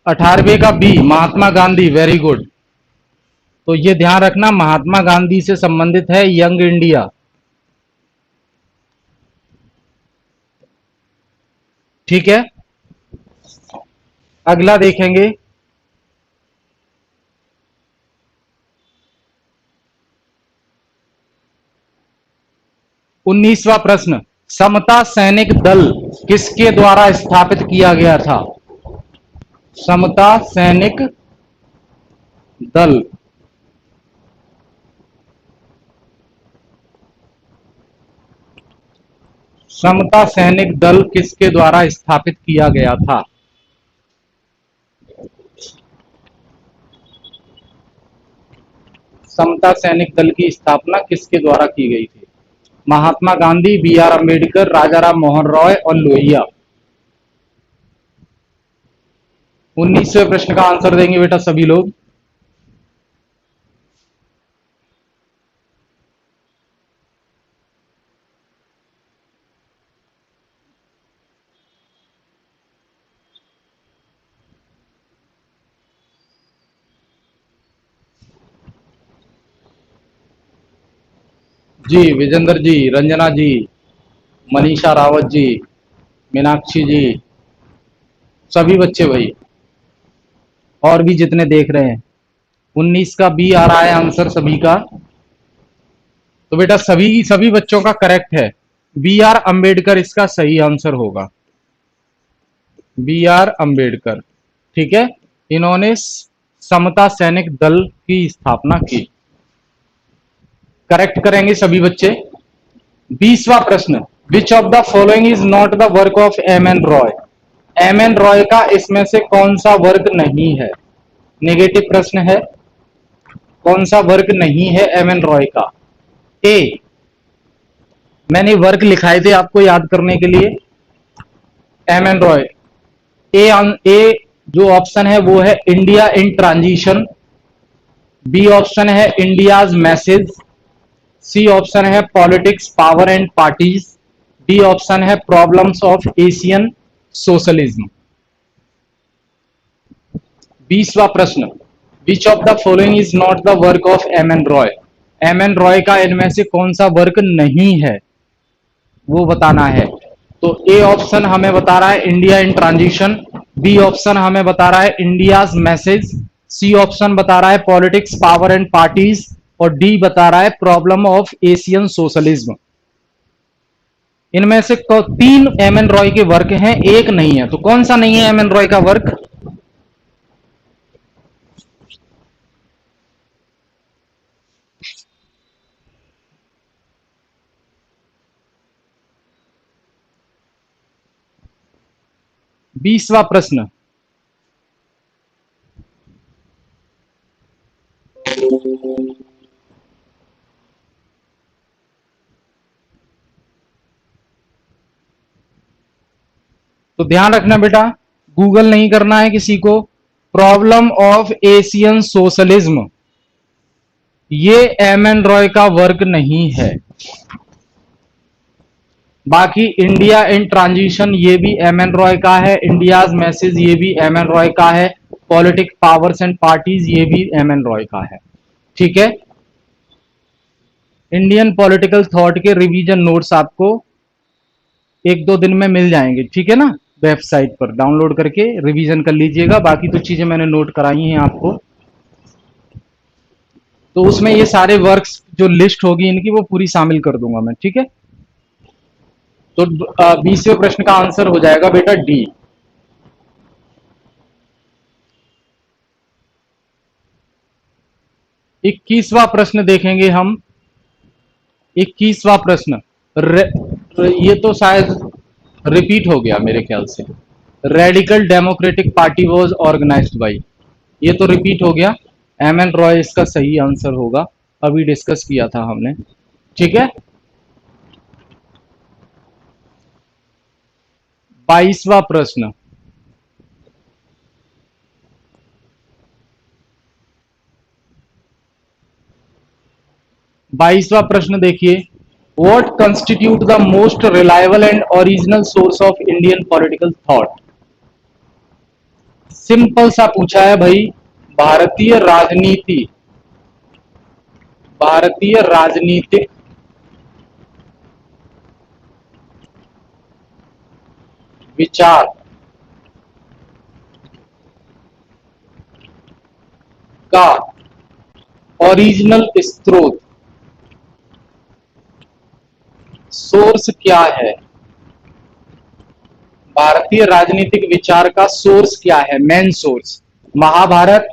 18वें का B, Mahatma Gandhi. Very good. तो ये ध्यान रखना, महात्मा गांधी से संबंधित है यंग इंडिया। ठीक है, अगला देखेंगे। 19वां प्रश्न, समता सैनिक दल किसके द्वारा स्थापित किया गया था? समता सैनिक दल। समता सैनिक दल किसके द्वारा स्थापित किया गया था? समता सैनिक दल की स्थापना किसके द्वारा की गई थी? महात्मा गांधी, बी आर अम्बेडकर, राजा राम मोहन रॉय और लोहिया। 19वें प्रश्न का आंसर देंगे बेटा सभी लोग। जी विजेंद्र जी, रंजना जी, मनीषा रावत जी, मीनाक्षी जी, सभी बच्चे भाई, और भी जितने देख रहे हैं। 19 का बी आ रहा है आंसर सभी का। तो बेटा सभी सभी बच्चों का करेक्ट है। बी आर अंबेडकर इसका सही आंसर होगा। B R Ambedkar. ठीक है, इन्होंने समता सैनिक दल की स्थापना की। करेक्ट करेंगे सभी बच्चे। 20वां प्रश्न, which of the following is not the work of M N Roy? M N Roy का इसमें से कौन सा वर्क नहीं है? नेगेटिव प्रश्न है, कौन सा वर्क नहीं है एम एन रॉय का? ए, मैंने वर्क लिखाए थे आपको याद करने के लिए। एम एन रॉय, ए जो ऑप्शन है वो है India in transition, B option है इंडियाज मैसेज, सी ऑप्शन है politics power and parties, D option है प्रॉब्लम्स ऑफ एशियन सोशलिज्म। 20वां प्रश्न, which of the following is not the work of M N Roy? M N Roy का इनमें से कौन सा वर्क नहीं है वो बताना है। तो ए ऑप्शन हमें बता रहा है India in transition, B option हमें बता रहा है इंडियाज मैसेज, सी ऑप्शन बता रहा है पॉलिटिक्स पावर एंड पार्टीज और डी बता रहा है प्रॉब्लम ऑफ एशियन सोशलिज्म। इनमें से 3 एम एन रॉय के वर्क हैं, एक नहीं है। तो कौन सा नहीं है एम एन रॉय का वर्क? बीसवां प्रश्न, तो ध्यान रखना बेटा, गूगल नहीं करना है किसी को। प्रॉब्लम ऑफ एशियन सोशलिज्म ये एम एन रॉय का वर्क नहीं है। बाकी इंडिया इन ट्रांजिशन ये भी एम एन रॉय का है, इंडियाज मैसेज ये भी एम एन रॉय का है, पॉलिटिक्स पावर्स एंड पार्टीज ये भी एम एन रॉय का है। ठीक है, इंडियन पॉलिटिकल थॉट के रिवीजन नोट्स आपको 1-2 दिन में मिल जाएंगे। ठीक है ना, वेबसाइट पर डाउनलोड करके रिवीजन कर लीजिएगा। बाकी तो चीजें मैंने नोट कराई हैं आपको, तो उसमें ये सारे वर्क्स जो लिस्ट होगी इनकी वो पूरी शामिल कर दूंगा मैं, ठीक है। तो 20वें प्रश्न का आंसर हो जाएगा बेटा डी। 21वां प्रश्न देखेंगे हम। 21वां प्रश्न, ये तो शायद रिपीट हो गया मेरे ख्याल से। Radical democratic party was organized by, ये तो रिपीट हो गया। एम एन रॉय इसका सही आंसर होगा, अभी डिस्कस किया था हमने, ठीक है। 22वां प्रश्न, 22वां प्रश्न देखिए। What constitute the most reliable and original source of Indian political thought. Simple सा पूछा है भाई। भारतीय राजनीति, भारतीय राजनीतिक विचार का ओरिजिनल स्रोत, सोर्स क्या है। भारतीय राजनीतिक विचार का सोर्स क्या है, मेन सोर्स। महाभारत,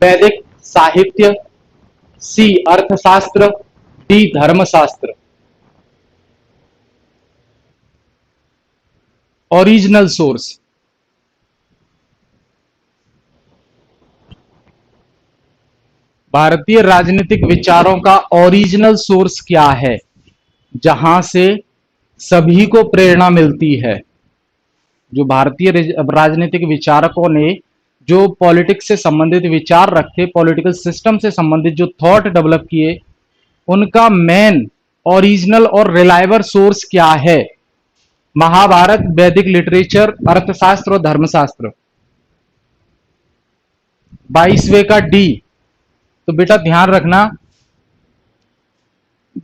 वैदिक साहित्य, सी अर्थशास्त्र, डी धर्मशास्त्र। ओरिजिनल सोर्स, भारतीय राजनीतिक विचारों का ओरिजिनल सोर्स क्या है, जहां से सभी को प्रेरणा मिलती है। जो भारतीय राजनीतिक विचारकों ने जो पॉलिटिक्स से संबंधित विचार रखे, पॉलिटिकल सिस्टम से संबंधित जो थॉट डेवलप किए, उनका मेन ओरिजिनल और रिलायबल सोर्स क्या है। महाभारत, वैदिक लिटरेचर, अर्थशास्त्र और धर्मशास्त्र। 22वें का डी। तो बेटा ध्यान रखना,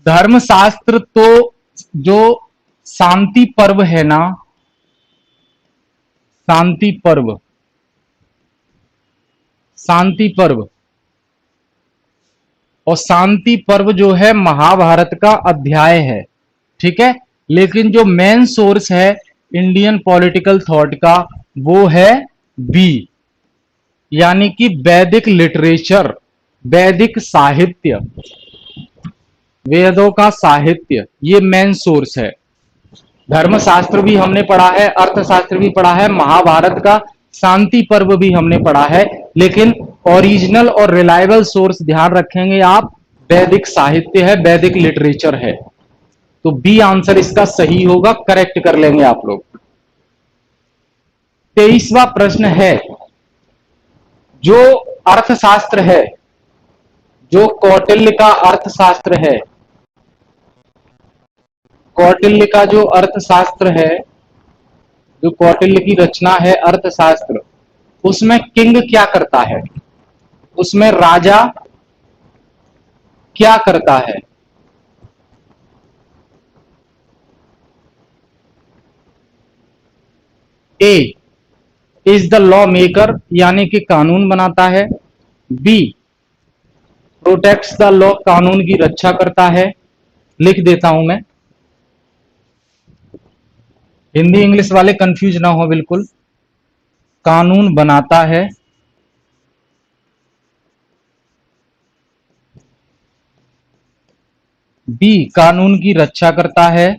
धर्मशास्त्र तो जो शांति पर्व है ना, शांति पर्व, शांति पर्व, और शांति पर्व जो है महाभारत का अध्याय है, ठीक है। लेकिन जो मेन सोर्स है इंडियन पॉलिटिकल थॉट का, वो है बी, यानी कि वैदिक लिटरेचर, वैदिक साहित्य, वेदों का साहित्य, ये मेन सोर्स है। धर्मशास्त्र भी हमने पढ़ा है, अर्थशास्त्र भी पढ़ा है, महाभारत का शांति पर्व भी हमने पढ़ा है, लेकिन ओरिजिनल और रिलायबल सोर्स ध्यान रखेंगे आप, वैदिक साहित्य है, वैदिक लिटरेचर है। तो बी आंसर इसका सही होगा, करेक्ट कर लेंगे आप लोग। 23वां प्रश्न है, जो अर्थशास्त्र है, जो कौटिल्य का अर्थशास्त्र है, कौटिल्य का जो अर्थशास्त्र है, जो कौटिल्य की रचना है अर्थशास्त्र, उसमें किंग क्या करता है, उसमें राजा क्या करता है। ए इज द लॉ मेकर, यानी कि कानून बनाता है। बी प्रोटेक्ट्स द लॉ, कानून की रक्षा करता है। लिख देता हूं मैं, हिंदी इंग्लिश वाले कंफ्यूज ना हो बिल्कुल। कानून बनाता है, बी कानून की रक्षा करता है,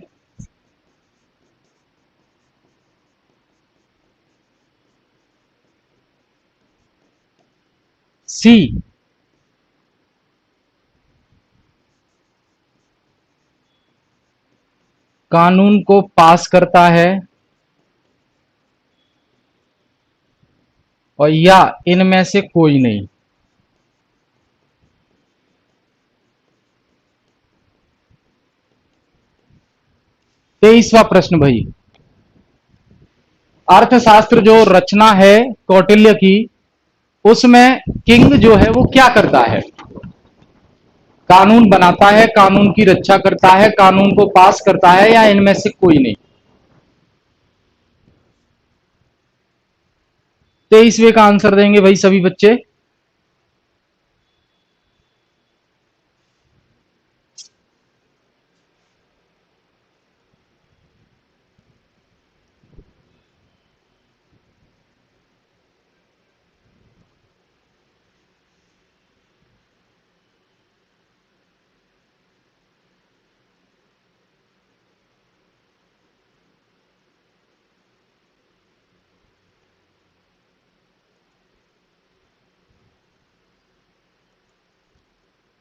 सी कानून को पास करता है, और या इनमें से कोई नहीं। 23वां प्रश्न भाई, अर्थशास्त्र जो रचना है कौटिल्य की, उसमें किंग जो है वो क्या करता है। कानून बनाता है, कानून की रक्षा करता है, कानून को पास करता है, या इनमें से कोई नहीं। 23वें का आंसर देंगे भाई सभी बच्चे।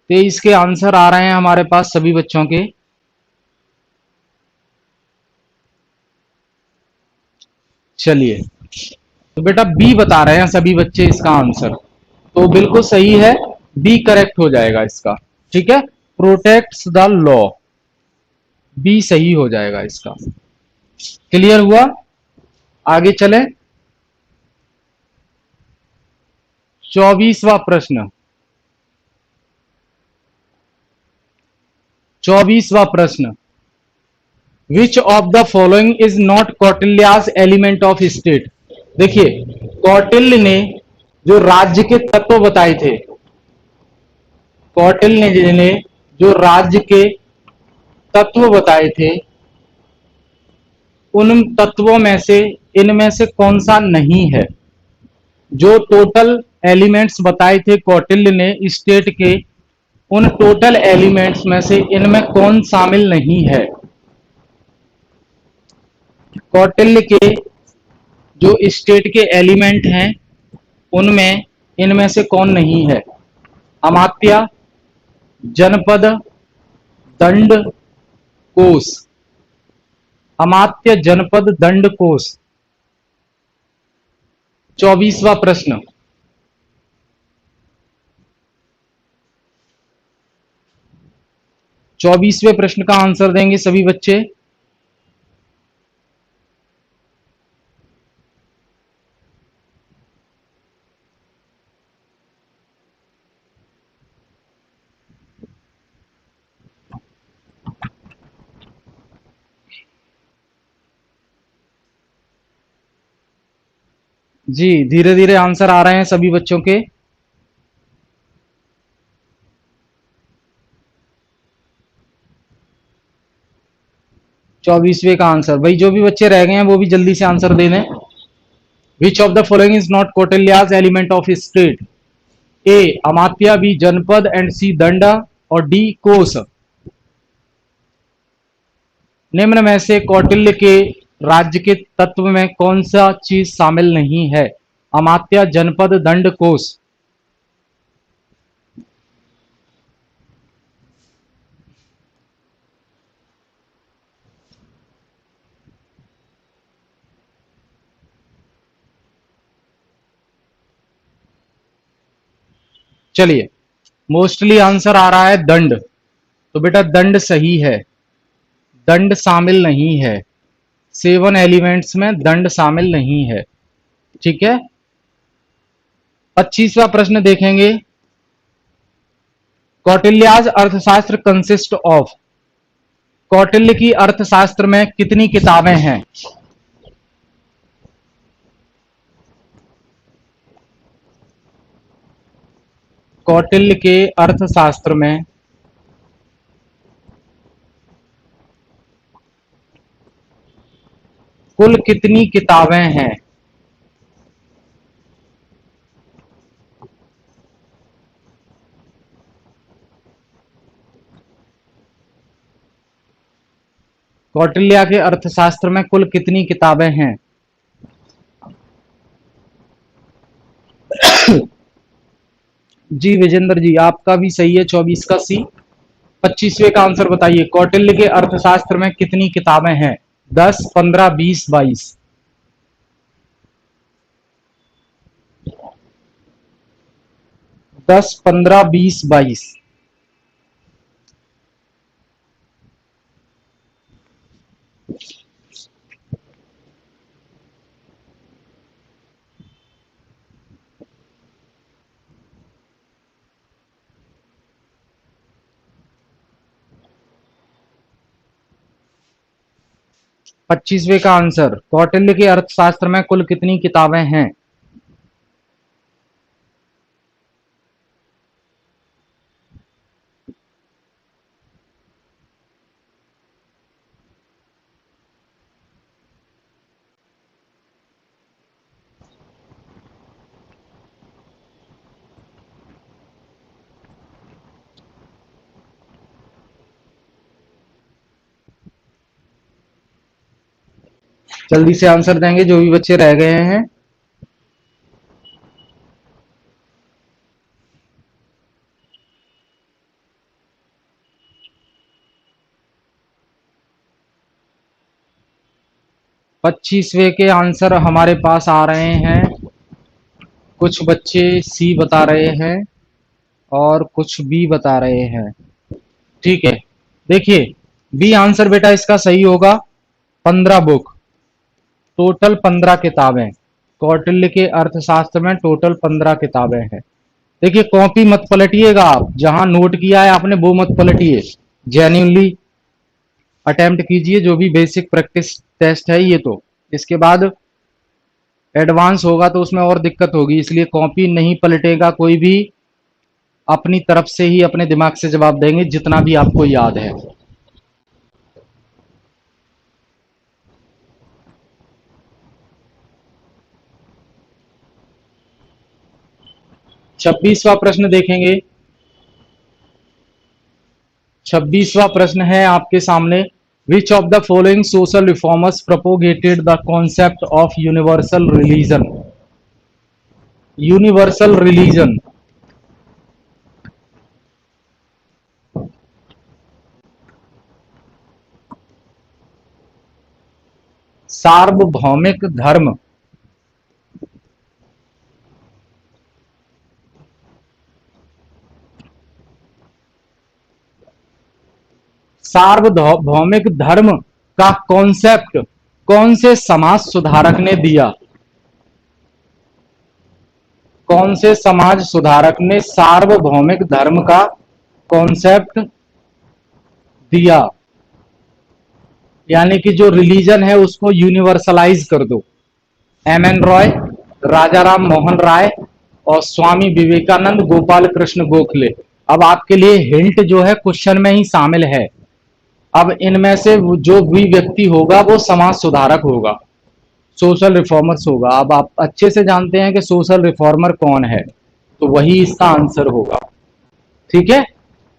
23 के आंसर आ रहे हैं हमारे पास सभी बच्चों के। चलिए, तो बेटा बी बता रहे हैं सभी बच्चे इसका आंसर, तो बिल्कुल सही है, बी करेक्ट हो जाएगा इसका। ठीक है, प्रोटेक्ट्स द लॉ, बी सही हो जाएगा इसका। क्लियर हुआ? आगे चले। 24वां प्रश्न, 24वां प्रश्न, which of the following is not Kautilya's element of state. देखिए, कौटिल्य ने जो राज्य के तत्व बताए थे, कौटिल्य ने जो राज्य के तत्व बताए थे, उन तत्वों में से इनमें से कौन सा नहीं है? जो टोटल एलिमेंट्स बताए थे कौटिल्य ने स्टेट के, उन टोटल एलिमेंट्स में से इनमें कौन शामिल नहीं है? कौटिल्य के जो स्टेट के एलिमेंट हैं, उनमें इनमें से कौन नहीं है? अमात्या, जनपद, दंड, कोष। अमात्य, जनपद, दंड, कोष। 24वां प्रश्न, 24वें प्रश्न का आंसर देंगे सभी बच्चे। जी, धीरे धीरे आंसर आ रहे हैं सभी बच्चों के। 24वें का आंसर, भाई जो भी बच्चे रह गए हैं वो भी जल्दी से आंसर दे दें। Which of the following is not Kautilya's element of state? A Amatya, B Janapada, and C Danda, और डी कोष। निम्न में से कौटिल्य के राज्य के तत्व में कौन सा चीज शामिल नहीं है? अमात्या, जनपद, दंड, कोष। चलिए, मोस्टली आंसर आ रहा है दंड, तो बेटा दंड सही है, दंड शामिल नहीं है, 7 एलिमेंट्स में दंड शामिल नहीं है। ठीक है, 25वां प्रश्न देखेंगे। कौटिल्याज अर्थशास्त्र कंसिस्ट ऑफ। कौटिल्य की अर्थशास्त्र में कितनी किताबें हैं? कौटिल्य के अर्थशास्त्र में कुल कितनी किताबें हैं? कौटिल्य के अर्थशास्त्र में कुल कितनी किताबें हैं? जी विजेंद्र जी, आपका भी सही है, 24 का सी। 25वें का आंसर बताइए, कौटिल्य के अर्थशास्त्र में कितनी किताबें हैं? 10, 15, 20, 22। 10, 15, 20, 22। 25वें का आंसर, कौटिल्य के अर्थशास्त्र में कुल कितनी किताबें हैं? जल्दी से आंसर देंगे जो भी बच्चे रह गए हैं। 25वें के आंसर हमारे पास आ रहे हैं। कुछ बच्चे सी बता रहे हैं और कुछ बी बता रहे हैं। ठीक है, देखिए बी आंसर बेटा इसका सही होगा। 15 बुक, टोटल 15 किताबें। कौटिल्य के अर्थशास्त्र में टोटल 15 किताबें हैं। देखिए कॉपी मत पलटिएगा, आप जहां नोट किया है आपने वो मत पलटिए, जेन्युइनली अटेम्प्ट कीजिए। जो भी बेसिक प्रैक्टिस टेस्ट है ये, तो इसके बाद एडवांस होगा तो उसमें और दिक्कत होगी, इसलिए कॉपी नहीं पलटेगा कोई भी, अपनी तरफ से ही अपने दिमाग से जवाब देंगे जितना भी आपको याद है। छब्बीसवां प्रश्न देखेंगे। 26वां प्रश्न है आपके सामने। विच of the following social reformers propagated the concept of universal religion. Universal religion, सार्वभौमिक धर्म। सार्वभौमिक धर्म का कॉन्सेप्ट कौन से समाज सुधारक ने दिया? कौन से समाज सुधारक ने सार्वभौमिक धर्म का कॉन्सेप्ट दिया? यानी कि जो रिलीजन है उसको यूनिवर्सलाइज कर दो। एम एन रॉय, राजा राम मोहन राय और स्वामी विवेकानंद, गोपाल कृष्ण गोखले। अब आपके लिए हिंट जो है क्वेश्चन में ही शामिल है। अब इनमें से जो भी व्यक्ति होगा वो समाज सुधारक होगा, सोशल रिफॉर्मर्स होगा। अब आप अच्छे से जानते हैं कि सोशल रिफॉर्मर कौन है, तो वही इसका आंसर होगा। ठीक है,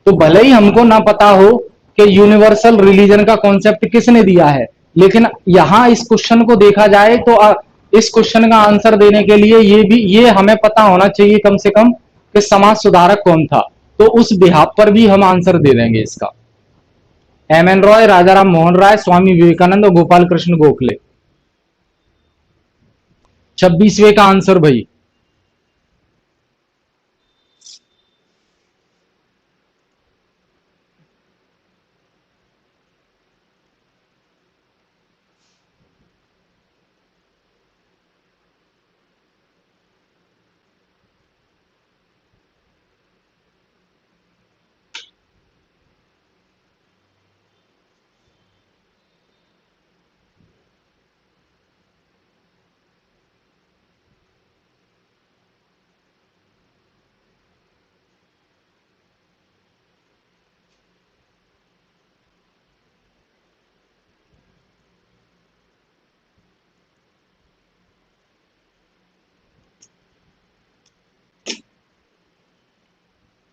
तो भले ही हमको ना पता हो कि यूनिवर्सल रिलीजन का कॉन्सेप्ट किसने दिया है, लेकिन यहां इस क्वेश्चन को देखा जाए तो इस क्वेश्चन का आंसर देने के लिए ये हमें पता होना चाहिए कम से कम कि समाज सुधारक कौन था, तो उस बिहाफ पर भी हम आंसर दे देंगे इसका। एम एन रॉय, राजा राम मोहन राय, स्वामी विवेकानंद और गोपाल कृष्ण गोखले। 26वें का आंसर भाई।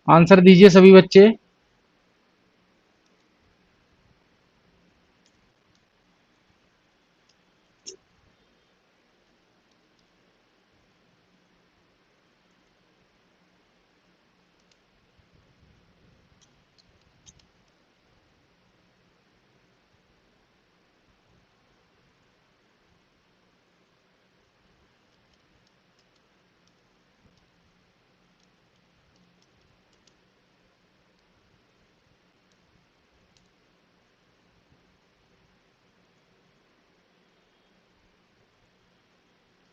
आंसर दीजिए सभी बच्चे।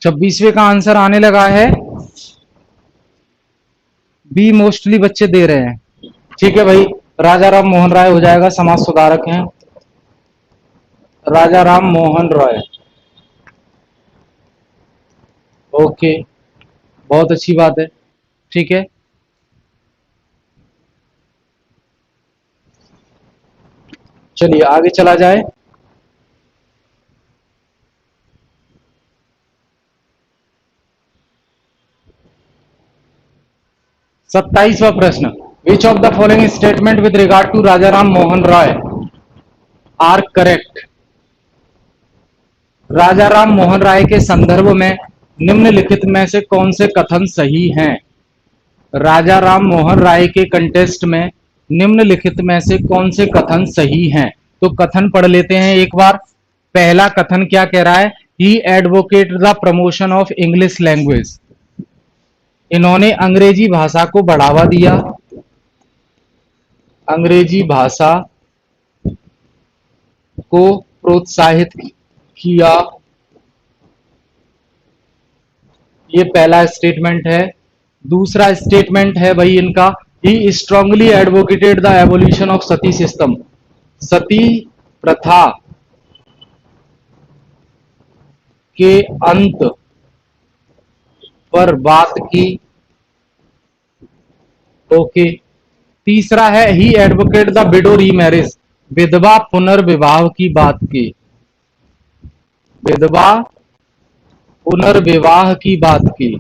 26वें का आंसर आने लगा है। बी मोस्टली बच्चे दे रहे हैं। ठीक है भाई, राजा राम मोहन राय हो जाएगा, समाज सुधारक हैं राजा राम मोहन राय। ओके, बहुत अच्छी बात है। ठीक है, चलिए आगे चला जाए। 27वां प्रश्न। Which of the following statement with regard to Raja Ram Mohan Roy are correct. Raja Ram Mohan Roy के संदर्भ में निम्नलिखित में से कौन से कथन सही हैं? राजा राम मोहन राय के कंटेस्ट में निम्नलिखित में से कौन से कथन सही हैं? तो कथन पढ़ लेते हैं एक बार। पहला कथन क्या कह रहा है? He advocate the promotion of English language. इन्होंने अंग्रेजी भाषा को बढ़ावा दिया, अंग्रेजी भाषा को प्रोत्साहित किया। ये पहला स्टेटमेंट है। दूसरा स्टेटमेंट है भाई इनका, he strongly advocated the evolution of sati system. Sati प्रथा के अंत पर बात की। ओके। तीसरा है he advocate the widow remarriage, विधवा पुनर्विवाह की बात की, विधवा पुनर्विवाह की बात की।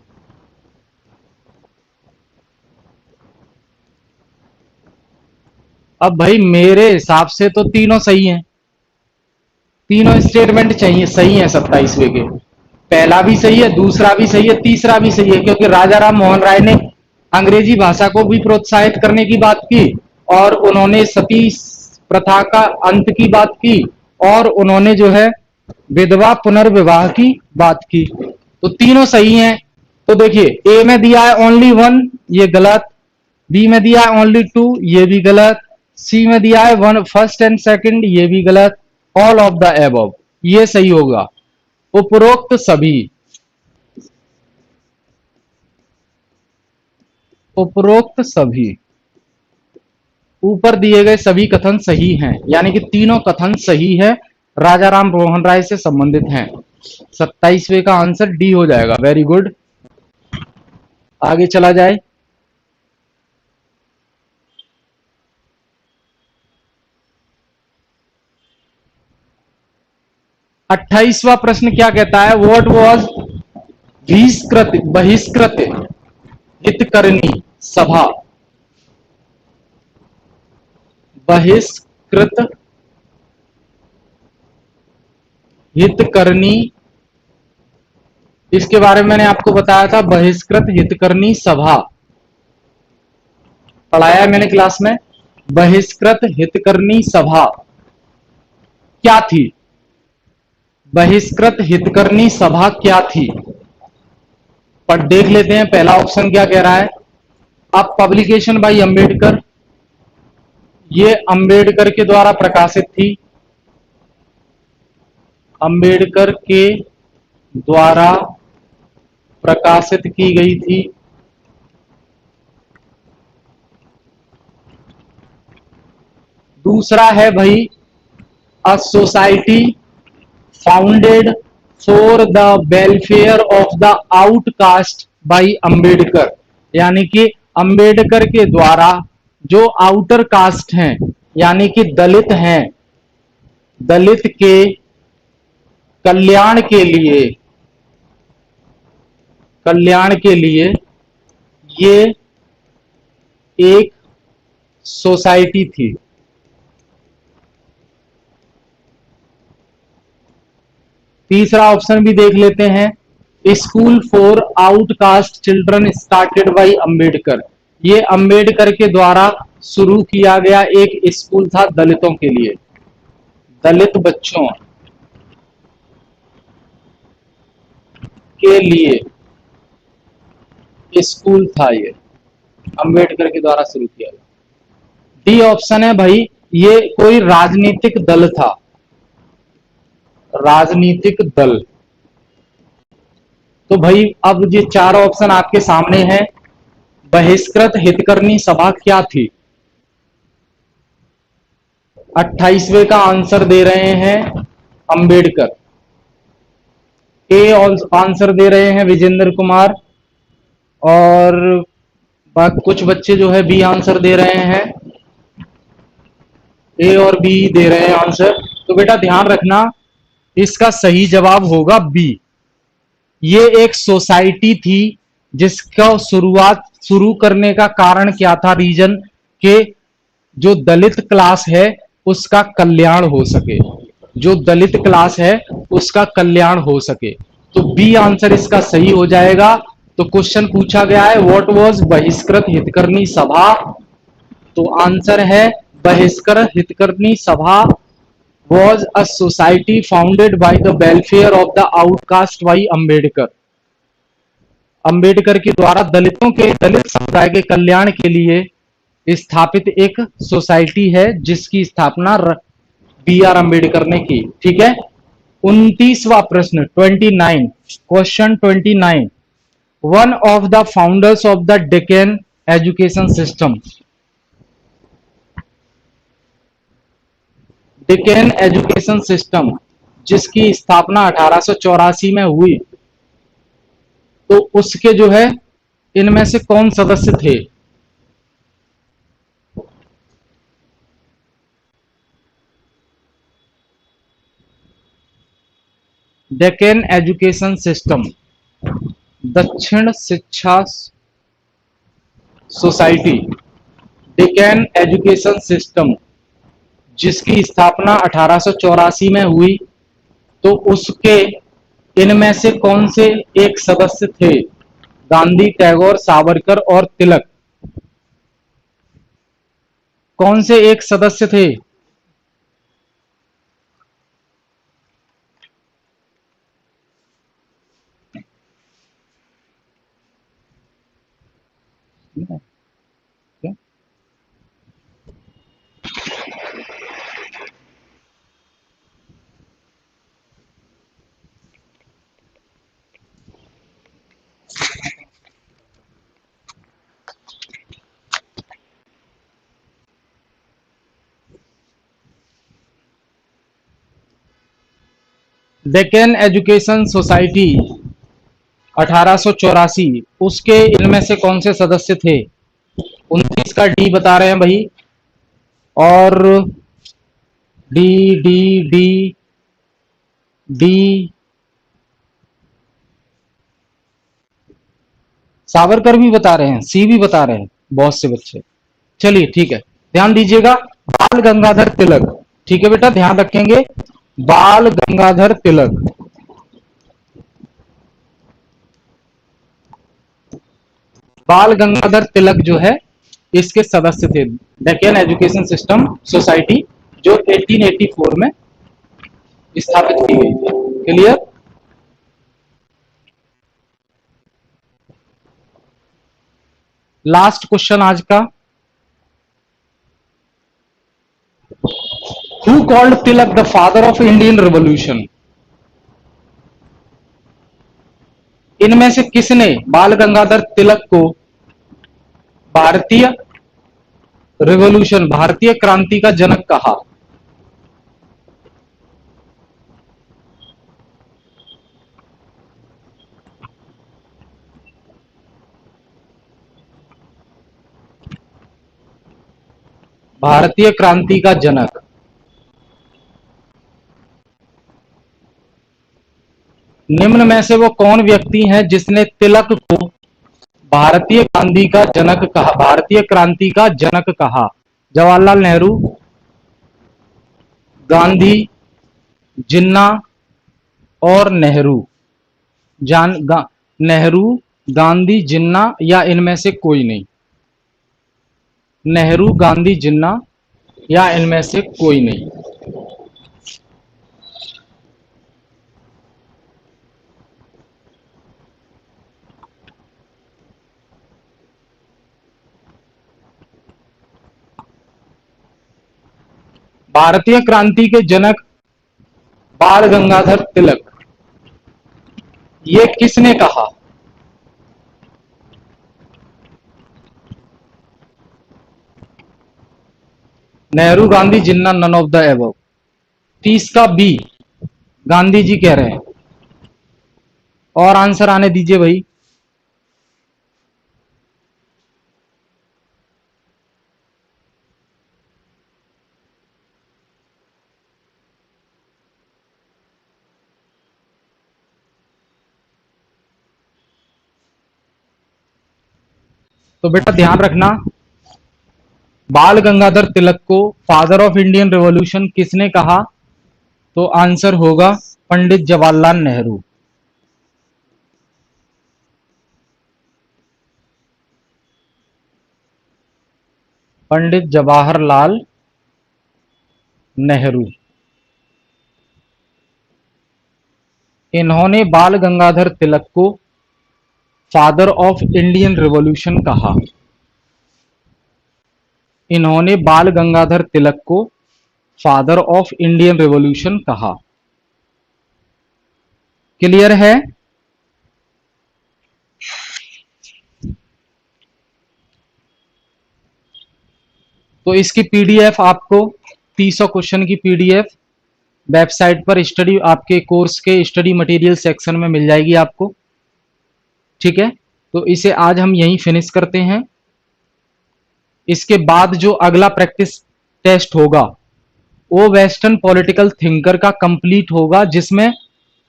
अब भाई मेरे हिसाब से तो तीनों सही हैं, तीनों स्टेटमेंट चाहिए सही है 27वें के। पहला भी सही है, दूसरा भी सही है, तीसरा भी सही है, क्योंकि राजा राम मोहन राय ने अंग्रेजी भाषा को भी प्रोत्साहित करने की बात की, और उन्होंने सती प्रथा का अंत की बात की, और उन्होंने जो है विधवा पुनर्विवाह की बात की। तो तीनों सही हैं। तो देखिए ए में दिया है ओनली वन, ये गलत। बी में दिया है ओनली टू, ये भी गलत। सी में दिया है वन फर्स्ट एंड सेकंड, ये भी गलत। ऑल ऑफ द एबव, ये सही होगा। उपरोक्त सभी, उपरोक्त सभी ऊपर दिए गए सभी कथन सही हैं, यानी कि तीनों कथन सही है, राजा राम मोहन राय से संबंधित हैं। 27वें का आंसर डी हो जाएगा। Very good. आगे चला जाए। 28वां प्रश्न क्या कहता है? व्हाट वाज बहिष्कृत हितकरणी सभा, बहिष्कृत हितकरणी, इसके बारे में मैंने आपको बताया था। बहिष्कृत हितकरणी सभा पढ़ाया है मैंने क्लास में। बहिष्कृत हितकरणी सभा क्या थी? बहिष्कृत हितकरणी सभा क्या थी? पर देख लेते हैं पहला ऑप्शन क्या कह रहा है। अब पब्लिकेशन बाय अंबेडकर, ये अंबेडकर के द्वारा प्रकाशित थी, अंबेडकर के द्वारा प्रकाशित की गई थी। दूसरा है भाई a society founded for the welfare of the outcaste by Ambedkar, यानी कि अंबेडकर के द्वारा जो आउटर कास्ट हैं, यानी कि दलित हैं, दलित के कल्याण के लिए, कल्याण के लिए ये एक सोसाइटी थी। तीसरा ऑप्शन भी देख लेते हैं, school for outcast children started by Ambedkar, ये अंबेडकर के द्वारा शुरू किया गया एक स्कूल था दलितों के लिए, दलित बच्चों के लिए स्कूल था, ये अंबेडकर के द्वारा शुरू किया गया। डी ऑप्शन है भाई, ये कोई राजनीतिक दल था, राजनीतिक दल। तो भाई अब ये चार ऑप्शन आपके सामने हैं। बहिष्कृत हितकरणी सभा क्या थी? 28वें का आंसर दे रहे हैं अंबेडकर। ए आंसर दे रहे हैं विजेंद्र कुमार, और कुछ बच्चे जो है बी आंसर दे रहे हैं, ए और बी दे रहे हैं आंसर। तो बेटा ध्यान रखना, इसका सही जवाब होगा बी। ये एक सोसाइटी थी जिसका शुरू करने का कारण क्या था? रीजन के जो दलित क्लास है उसका कल्याण हो सके, जो दलित क्लास है उसका कल्याण हो सके। तो बी आंसर इसका सही हो जाएगा। तो क्वेश्चन पूछा गया है व्हाट वाज बहिष्कृत हितकरणी सभा, तो आंसर है बहिष्कृत हितकरणी सभा was a society founded by the welfare of the outcast by Ambedkar. Ambedkar के द्वारा दलित समुदाय के कल्याण के लिए स्थापित एक सोसाइटी है जिसकी स्थापना बी आर अंबेडकर ने की। ठीक है। 29वां प्रश्न 29, question 29। One of the founders of the Deccan education system. Deccan education system जिसकी स्थापना 1884 में हुई, तो उसके जो है इनमें से कौन सदस्य थे? डेक्कन एजुकेशन सिस्टम, दक्षिण शिक्षा सोसाइटी, डेक्कन एजुकेशन सिस्टम जिसकी स्थापना 1884 में हुई, तो उसके इनमें से कौन से एक सदस्य थे? गांधी, टैगोर, सावरकर और तिलक। कौन से एक सदस्य थे? डेक्कन एजुकेशन सोसाइटी 1884, उसके इनमें से कौन से सदस्य थे? 29 का डी बता रहे हैं भाई। और D D D D Savarkar भी बता रहे हैं, सी भी बता रहे हैं बहुत से बच्चे। चलिए ठीक है, ध्यान दीजिएगा। बाल गंगाधर तिलक। ठीक है बेटा, ध्यान रखेंगे। बाल गंगाधर तिलक, बाल गंगाधर तिलक जो है इसके सदस्य थे डेक्कन एजुकेशन सिस्टम सोसाइटी, जो 1884 में स्थापित की गई थी। क्लियर? लास्ट क्वेश्चन आज का। Who called Tilak the father of Indian revolution? इनमें से किसने बाल गंगाधर तिलक को भारतीय रिवॉल्यूशन, भारतीय क्रांति का जनक कहा? भारतीय क्रांति का जनक। निम्न में से वो कौन व्यक्ति हैं जिसने तिलक को भारतीय गांधी का जनक कहा, भारतीय क्रांति का जनक कहा? जवाहरलाल नेहरू, गांधी, जिन्ना और नेहरू। नेहरू, गांधी, जिन्ना या इनमें से कोई नहीं? नेहरू, गांधी, जिन्ना या इनमें से कोई नहीं? भारतीय क्रांति के जनक बाल गंगाधर तिलक, ये किसने कहा? नेहरू, गांधी, जिन्ना, नन ऑफ द एबव। 30 का बी गांधी जी कह रहे हैं। और आंसर आने दीजिए भाई। तो बेटा ध्यान रखना, बाल गंगाधर तिलक को फादर ऑफ इंडियन रिवॉल्यूशन किसने कहा? तो आंसर होगा पंडित जवाहरलाल नेहरू। पंडित जवाहरलाल नेहरू। इन्होंने बाल गंगाधर तिलक को फादर ऑफ इंडियन रिवॉल्यूशन कहा। इन्होंने बाल गंगाधर तिलक को फादर ऑफ इंडियन रिवॉल्यूशन कहा। क्लियर है? तो इसकी पीडीएफ आपको 30 क्वेश्चन की पीडीएफ वेबसाइट पर स्टडी आपके कोर्स के स्टडी मटेरियल सेक्शन में मिल जाएगी आपको। ठीक है, तो इसे आज हम यहीं फिनिश करते हैं। इसके बाद जो अगला प्रैक्टिस टेस्ट होगा वो वेस्टर्न पॉलिटिकल थिंकर का कंप्लीट होगा, जिसमें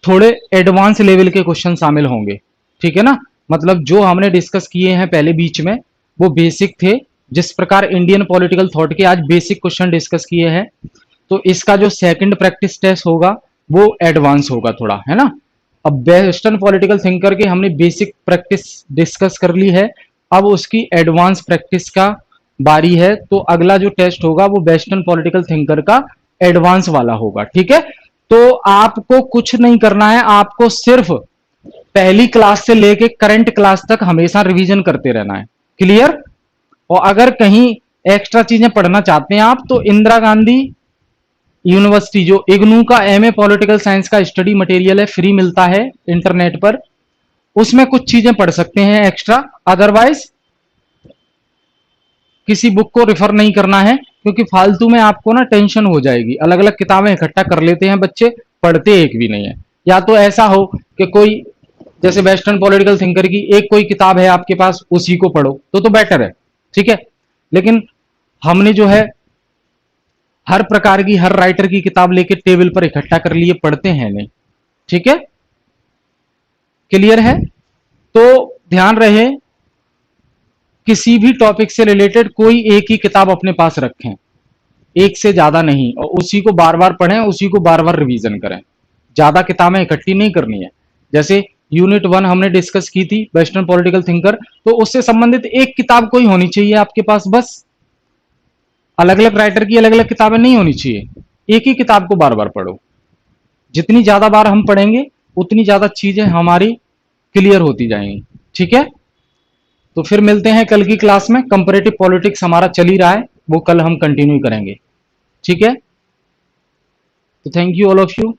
थोड़े एडवांस लेवल के क्वेश्चन शामिल होंगे। ठीक है ना, मतलब जो हमने डिस्कस किए हैं पहले बीच में वो बेसिक थे। जिस प्रकार इंडियन पॉलिटिकल थॉट के आज बेसिक क्वेश्चन डिस्कस किए हैं, तो इसका जो सेकंड प्रैक्टिस टेस्ट होगा वो एडवांस होगा थोड़ा, है ना। अब वेस्टर्न पॉलिटिकल थिंकर के हमने बेसिक प्रैक्टिस डिस्कस कर ली है, अब उसकी एडवांस प्रैक्टिस का बारी है। तो अगला जो टेस्ट होगा वो वेस्टर्न पॉलिटिकल थिंकर का एडवांस वाला होगा। ठीक है, तो आपको कुछ नहीं करना है, आपको सिर्फ पहली क्लास से लेके करंट क्लास तक हमेशा रिवीजन करते रहना है। क्लियर? और अगर कहीं एक्स्ट्रा चीजें पढ़ना चाहते हैं आप, तो इंदिरा गांधी यूनिवर्सिटी जो इग्नू का एमए पॉलिटिकल साइंस का स्टडी मटेरियल है, फ्री मिलता है इंटरनेट पर, उसमें कुछ चीजें पढ़ सकते हैं एक्स्ट्रा। अदरवाइज किसी बुक को रेफर नहीं करना है, क्योंकि फालतू में आपको ना टेंशन हो जाएगी। अलग अलग किताबें इकट्ठा कर लेते हैं बच्चे, पढ़ते एक भी नहीं है। या तो ऐसा हो कि कोई जैसे वेस्टर्न पॉलिटिकल थिंकर की एक कोई किताब है आपके पास, उसी को पढ़ो तो बेटर है। ठीक है, लेकिन हमने जो है हर प्रकार की हर राइटर की किताब लेके टेबल पर इकट्ठा कर लिए, पढ़ते हैं नहीं। ठीक है, क्लियर है? तो ध्यान रहे किसी भी टॉपिक से रिलेटेड कोई एक ही किताब अपने पास रखें, एक से ज्यादा नहीं, और उसी को बार बार पढ़ें, उसी को बार बार रिवीजन करें। ज्यादा किताबें इकट्ठी नहीं करनी है। जैसे यूनिट 1 हमने डिस्कस की थी वेस्टर्न पॉलिटिकल थिंकर, तो उससे संबंधित एक किताब कोई होनी चाहिए आपके पास बस। अलग अलग राइटर की अलग अलग किताबें नहीं होनी चाहिए, एक ही किताब को बार बार पढ़ो। जितनी ज्यादा बार हम पढ़ेंगे उतनी ज्यादा चीजें हमारी क्लियर होती जाएंगी। ठीक है, तो फिर मिलते हैं कल की क्लास में। कंपैरेटिव पॉलिटिक्स हमारा चल ही रहा है, वो कल हम कंटिन्यू करेंगे। ठीक है, तो thank you all of you.